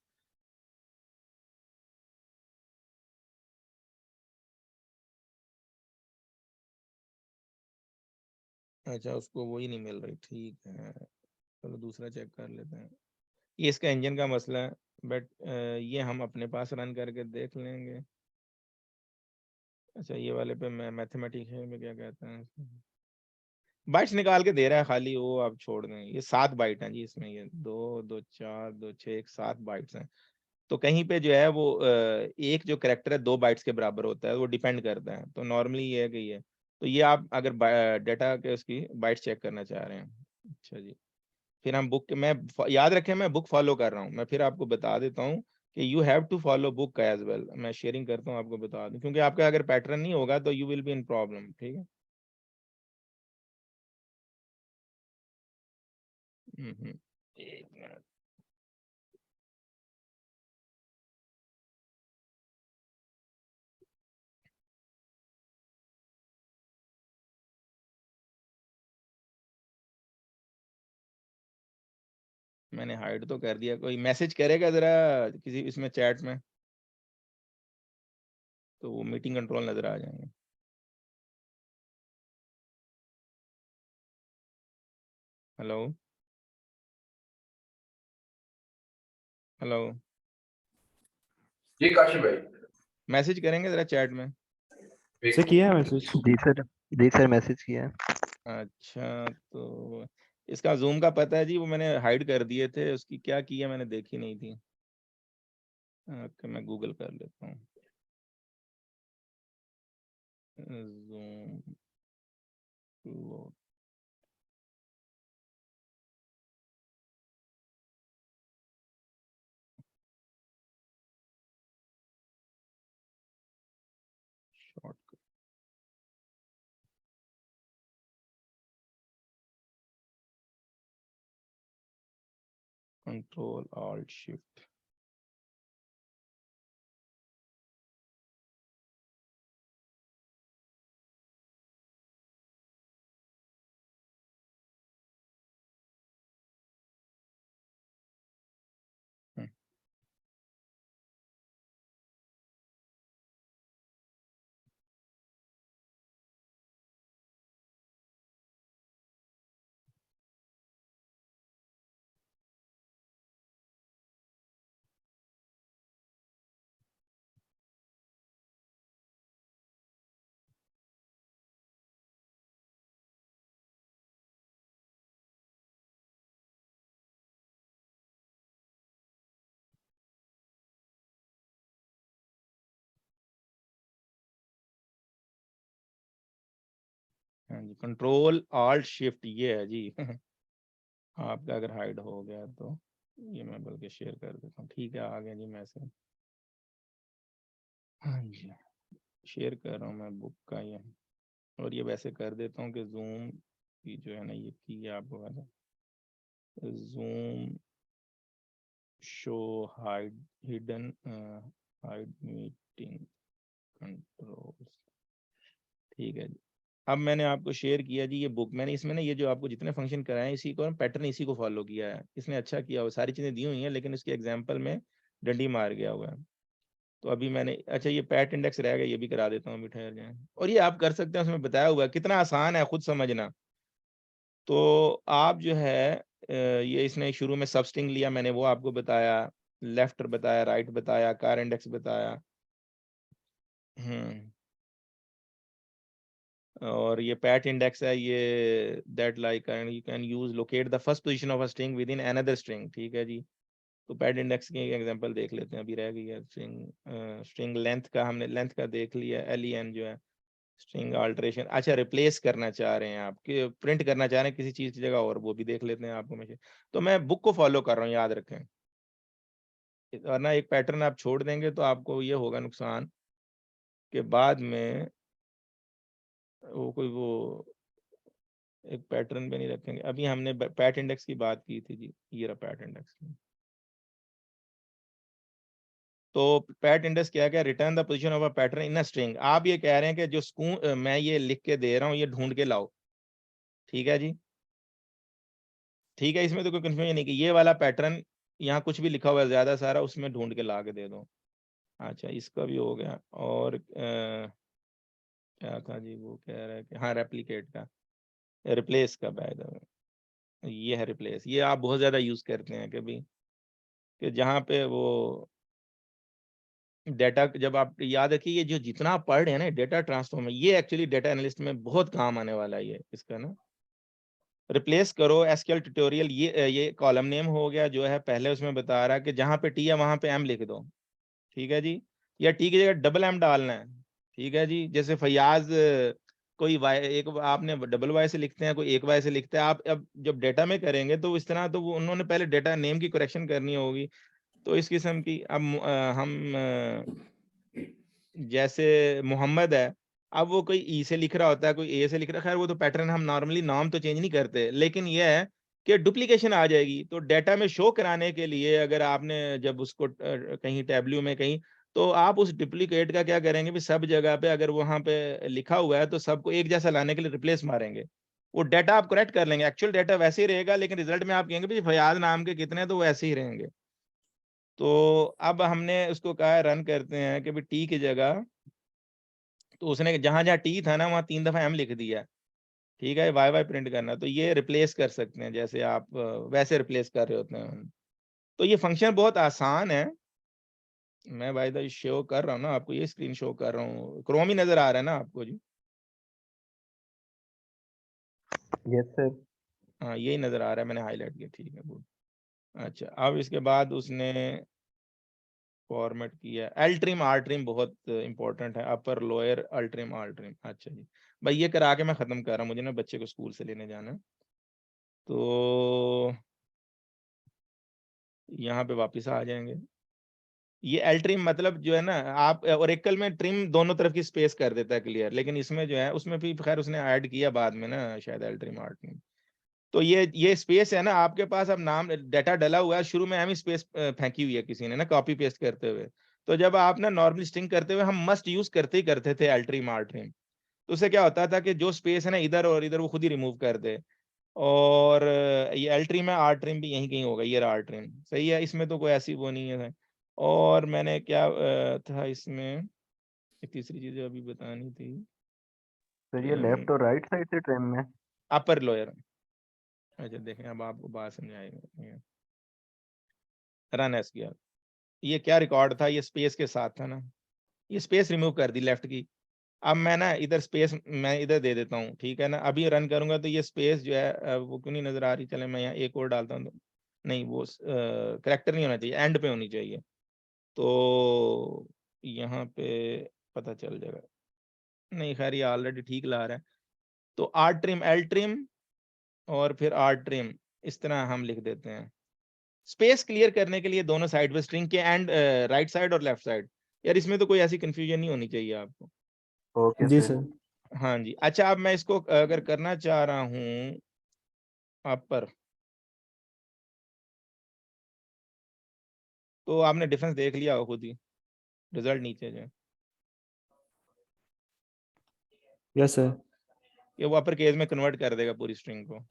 अच्छा उसको वही नहीं मिल रही, ठीक है, चलो दूसरा चेक कर लेते हैं। ये इसका इंजन का मसला है, बट ये हम अपने पास रन करके देख लेंगे। अच्छा, ये वाले पे मैं मैथमेटिक्स में क्या कहते हैं, बाइट्स निकाल के दे रहा है खाली, वो आप छोड़ दें, ये 7 बाइट हैं जी इसमें, ये 2 2 4 2 6 7 बाइट्स हैं। तो कहीं पे जो है वो एक जो करेक्टर है 2 बाइट्स के बराबर होता है, वो डिपेंड करता है, तो नॉर्मली ये है कि ये, तो ये आप अगर डाटा के उसकी बाइट चेक करना चाह रहे हैं। अच्छा जी, फिर हम बुक, मैं याद रखें मैं बुक फॉलो कर रहा हूँ, मैं फिर आपको बता देता हूँ कि you have to follow book as well, मैं शेयरिंग करता हूँ आपको बता दूं, क्योंकि आपका अगर पैटर्न नहीं होगा तो you will be in problem, ठीक है। एक मिनट, मैंने हाइड तो कर दिया, कोई मैसेज करेगा जरा किसी इसमें चैट में, तो वो मीटिंग कंट्रोल नजर आ जाएंगे। हेलो, हेलो, जी काशिफ भाई, मैसेज करेंगे जरा चैट में। से किया है मैसेज। जी सर, जी सर मैसेज किया है। अच्छा, तो इसका जूम का पता है जी, वो मैंने हाइड कर दिए थे, उसकी क्या की है मैंने देखी नहीं थी। ओके, मैं गूगल कर लेता हूँ, zoom short, control alt shift, हाँ जी, कंट्रोल ऑल्ट शिफ्ट ये है जी। आपका अगर हाइड हो गया तो ये मैं बल्कि शेयर कर देता हूँ, ठीक है, आ गया जी मैसेज। हाँ जी, शेयर कर रहा हूँ मैं बुक का ये, और ये वैसे कर देता हूँ कि जूम की जो है ना ये की है आपको वैसे, zoom show hide hidden hide meeting controls, ठीक है जी। अब मैंने आपको शेयर किया जी ये बुक, मैंने इसमें ना ये जो आपको जितने फंक्शन कराए इसी को पैटर्न इसी को फॉलो किया है, इसने अच्छा किया हुआ, सारी चीज़ें दी हुई हैं लेकिन इसके एग्जाम्पल में डंडी मार गया हुआ है। तो अभी मैंने अच्छा ये पैट इंडेक्स रह गया, ये भी करा देता हूँ अभी, ठहर जाए। और ये आप कर सकते हैं, उसमें बताया हुआ है, कितना आसान है खुद समझना। तो आप जो है ये इसने शुरू में सबस्ट्रिंग लिया, मैंने वो आपको बताया, लेफ्ट बताया, राइट बताया, कार इंडेक्स बताया। और ये पैट इंडेक्स है, ये that like you can use locate the first position of a string with in another string, ठीक है जी। तो पैट इंडेक्स की एग्जांपल देख लेते हैं, अभी रह गई है स्ट्रिंग लेंथ का, हमने लेंथ का देख लिया, len जो है स्ट्रिंग अल्टरेशन। अच्छा रिप्लेस करना चाह रहे हैं आप, कि प्रिंट करना चाह रहे हैं किसी चीज की जगह, और वो भी देख लेते हैं आपको में से। तो मैं बुक को फॉलो कर रहा हूँ, याद रखें, वरना एक पैटर्न आप छोड़ देंगे तो आपको ये होगा नुकसान कि बाद में वो एक पैटर्न पे नहीं रखेंगे। अभी हमने पैट इंडेक्स की बात की थी जी, ये रहा पैट इंडेक्स। तो पैट इंडेक्स क्या क्या, return the position of a pattern in a string. आप ये कह रहे हैं कि जो मैं ये लिख के दे रहा हूँ ये ढूंढ के लाओ, ठीक है जी, ठीक है, इसमें तो कोई कंफ्यूजन नहीं कि ये वाला पैटर्न यहाँ कुछ भी लिखा हुआ है ज्यादा सारा, उसमें ढूंढ के ला के दे दो। अच्छा इसका भी हो गया। और क्या था जी, वो कह रहा है कि हाँ रेप्लिकेट का, रिप्लेस का बाय द वे, ये है रिप्लेस। ये आप बहुत ज्यादा यूज करते हैं कभी, कि जहाँ पे वो डेटा, जब आप याद रखिए ये जो जितना आप पढ़ रहे हैं ना डेटा ट्रांसफॉर्म, ये एक्चुअली डेटा एनालिस्ट में बहुत काम आने वाला है ये इसका ना। रिप्लेस करो एसक्यूएल ट्यूटोरियल, ये कॉलम नेम हो गया जो है, पहले उसमें बता रहा है कि जहाँ पे टी है वहां पे एम लिख दो, ठीक है जी, या टी की जगह डबल एम डालना है, ठीक है जी। जैसे फयाज कोई वाई, एक आपने डबल वाई से लिखते हैं, कोई एक वाई से लिखते हैं, आप अब जब डेटा में करेंगे तो इस तरह तो वो उन्होंने पहले डेटा नेम की करेक्शन करनी होगी। तो इस किस्म की अब हम जैसे मोहम्मद है, अब वो कोई ई से लिख रहा होता है, कोई ए से लिख रहा है, खैर वो तो पैटर्न, हम नॉर्मली नाम तो चेंज नहीं करते, लेकिन ये है कि डुप्लीकेशन आ जाएगी। तो डेटा में शो कराने के लिए अगर आपने जब उसको कहीं टैब्ल्यू में कहीं, तो आप उस डुप्लीकेट का क्या करेंगे भी, सब जगह पे अगर वहां पे लिखा हुआ है तो सबको एक जैसा लाने के लिए रिप्लेस मारेंगे। वो डाटा आप करेक्ट कर लेंगे, एक्चुअल डाटा वैसे ही रहेगा, लेकिन रिजल्ट में आप कहेंगे भी फयाज नाम के कितने, तो वो ऐसे ही रहेंगे। तो अब हमने उसको कहा रन करते हैं कि भी टी की जगह, तो उसने जहां जहां टी था ना वहां 3 दफा एम लिख दिया, ठीक है, वाई वाई प्रिंट करना। तो ये रिप्लेस कर सकते हैं जैसे आप वैसे रिप्लेस कर रहे होते हैं। तो ये फंक्शन बहुत आसान है, मैं बाय द शो कर रहा हूँ ना आपको, ये स्क्रीन शो कर रहा हूँ, क्रोम ही नजर आ रहा है ना आपको जी? Yes sir. हाँ यही नजर आ रहा है, मैंने हाईलाइट किया, ठीक है गुड। अच्छा अब इसके बाद उसने फॉर्मेट किया एल ट्रिम आर ट्रिम, बहुत इंपॉर्टेंट है, upper lower L trim R trim. अच्छा जी भाई ये करा के मैं खत्म कर रहा हूँ, मुझे ना बच्चे को स्कूल से लेने जाना है। तो यहाँ पे वापस आ जाएंगे। ये एल ट्रिम मतलब जो है ना, आप ओरेकल में ट्रिम दोनों तरफ की स्पेस कर देता है क्लियर, लेकिन इसमें जो है उसमें भी खैर उसने ऐड किया बाद में ना शायद एल ट्रिम आर ट्रिम। तो ये स्पेस है ना आपके पास, अब नाम डाटा डला हुआ है, शुरू में हम स्पेस फेंकी हुई है किसी ने ना कॉपी पेस्ट करते हुए। तो जब आप ना नॉर्मल स्ट्रिंग करते हुए हम मस्ट यूज करते ही करते थे एल्ट्रीम आर्ट्रीम, तो उससे क्या होता था कि जो स्पेस है ना इधर और इधर वो खुद ही रिमूव कर दे। और ये एल्ट्रीम है, आर्ट्रीम भी यहीं कहीं होगा, ये रहा आर्ट्रीम, सही है, इसमें तो कोई ऐसी वो नहीं है। और मैंने क्या था इसमें, एक तीसरी चीज अभी बतानी थी, सर ये लेफ्ट और राइट साइड से ट्रिम में। Upper lower. अच्छा देखें अब आपको बात समझाएगा, रन एसक्यूएल, ये क्या रिकॉर्ड था, ये स्पेस के साथ था ना, ये स्पेस रिमूव कर दी लेफ्ट की। अब मैं ना इधर स्पेस मैं इधर दे देता हूँ, ठीक है ना, अभी रन करूंगा तो ये स्पेस जो है वो क्यों नहीं नजर आ रही, चले मैं यहाँ एक और डालता हूँ तो, नहीं वो करेक्टर नहीं होना चाहिए, एंड पे होनी चाहिए। तो यहाँ पे पता चल जाएगा, नहीं खैर ये ऑलरेडी ठीक ला रहा है। तो आर ट्रिम एल ट्रिम और फिर आर ट्रिम, इस तरह हम लिख देते हैं स्पेस क्लियर करने के लिए दोनों साइड पे स्ट्रिंग के, एंड राइट साइड और लेफ्ट साइड। यार इसमें तो कोई ऐसी कंफ्यूजन नहीं होनी चाहिए आपको। ओके जी सर। सर। हाँ जी। अच्छा अब मैं इसको अगर करना चाह रहा हूँ अपर, तो आपने डिफरेंस देख लिया हो खुद ही, रिजल्ट नीचे जो है। यस सर, ये वो अपर केस में कन्वर्ट कर देगा पूरी स्ट्रिंग को।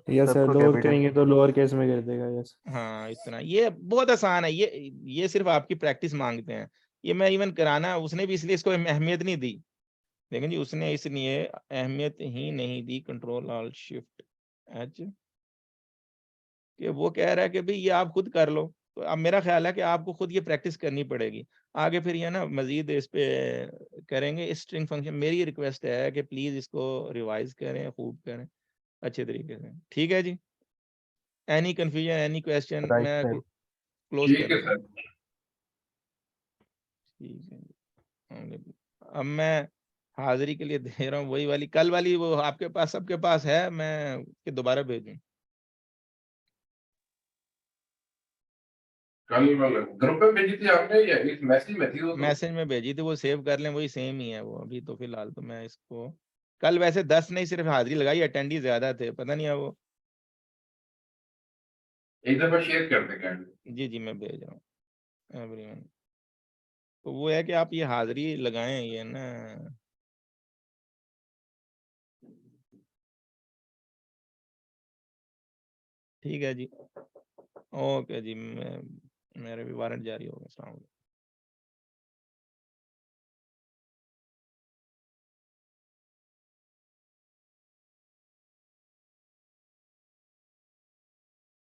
यस सर, सबको लोअर कैपिटल। करेंगे तो लोअर केस में कर देगा। यस हाँ इतना, ये बहुत आसान है, ये सिर्फ आपकी प्रैक्टिस मांगते हैं। ये मैं इवन कराना, उसने भी इसलिए इसको अहमियत नहीं दी, लेकिन जी उसने इसलिए अहमियत ही नहीं दी कंट्रोल ऑल्ट शिफ्ट एच, कि वो कह रहा है कि भाई ये आप खुद कर लो। तो अब मेरा ख्याल है कि आपको खुद ये प्रैक्टिस करनी पड़ेगी। आगे फिर ये ना मजीद इस पे करेंगे। स्ट्रिंग फंक्शन मेरी रिक्वेस्ट है कि प्लीज इसको रिवाइज करें, खूब करें अच्छे तरीके से। ठीक है जी, any confusion, any question? Right मैं सर। क्लोज ठीक कर है दूं? सर। ठीक है जी। अब मैं हाजिरी के लिए दे रहा हूँ वही वाली, कल वाली, वो आपके पास सबके पास है, मैं कि दोबारा भेजूं? कल ग्रुप में भेजी थी आपने या इस मैसेज में थी वो? तो मैसेज में भेजी थी, वो सेव कर लें, वही सेम ही है वो अभी। तो फिलहाल तो मैं इसको, कल वैसे 10 नहीं सिर्फ हाजिरी लगाई, अटेंडी ज्यादा थे, पता नहीं है वो। एक दफा शेयर कर दें काइंडली। जी जी मैं भेज रहा हूँ एवरीवन। तो वो है कि आप ये हाजिरी लगाएं, ये ना। ठीक है जी, ओके जी, मेरे भी वारंट जारी होगा। अस्सलाम वालेकुम।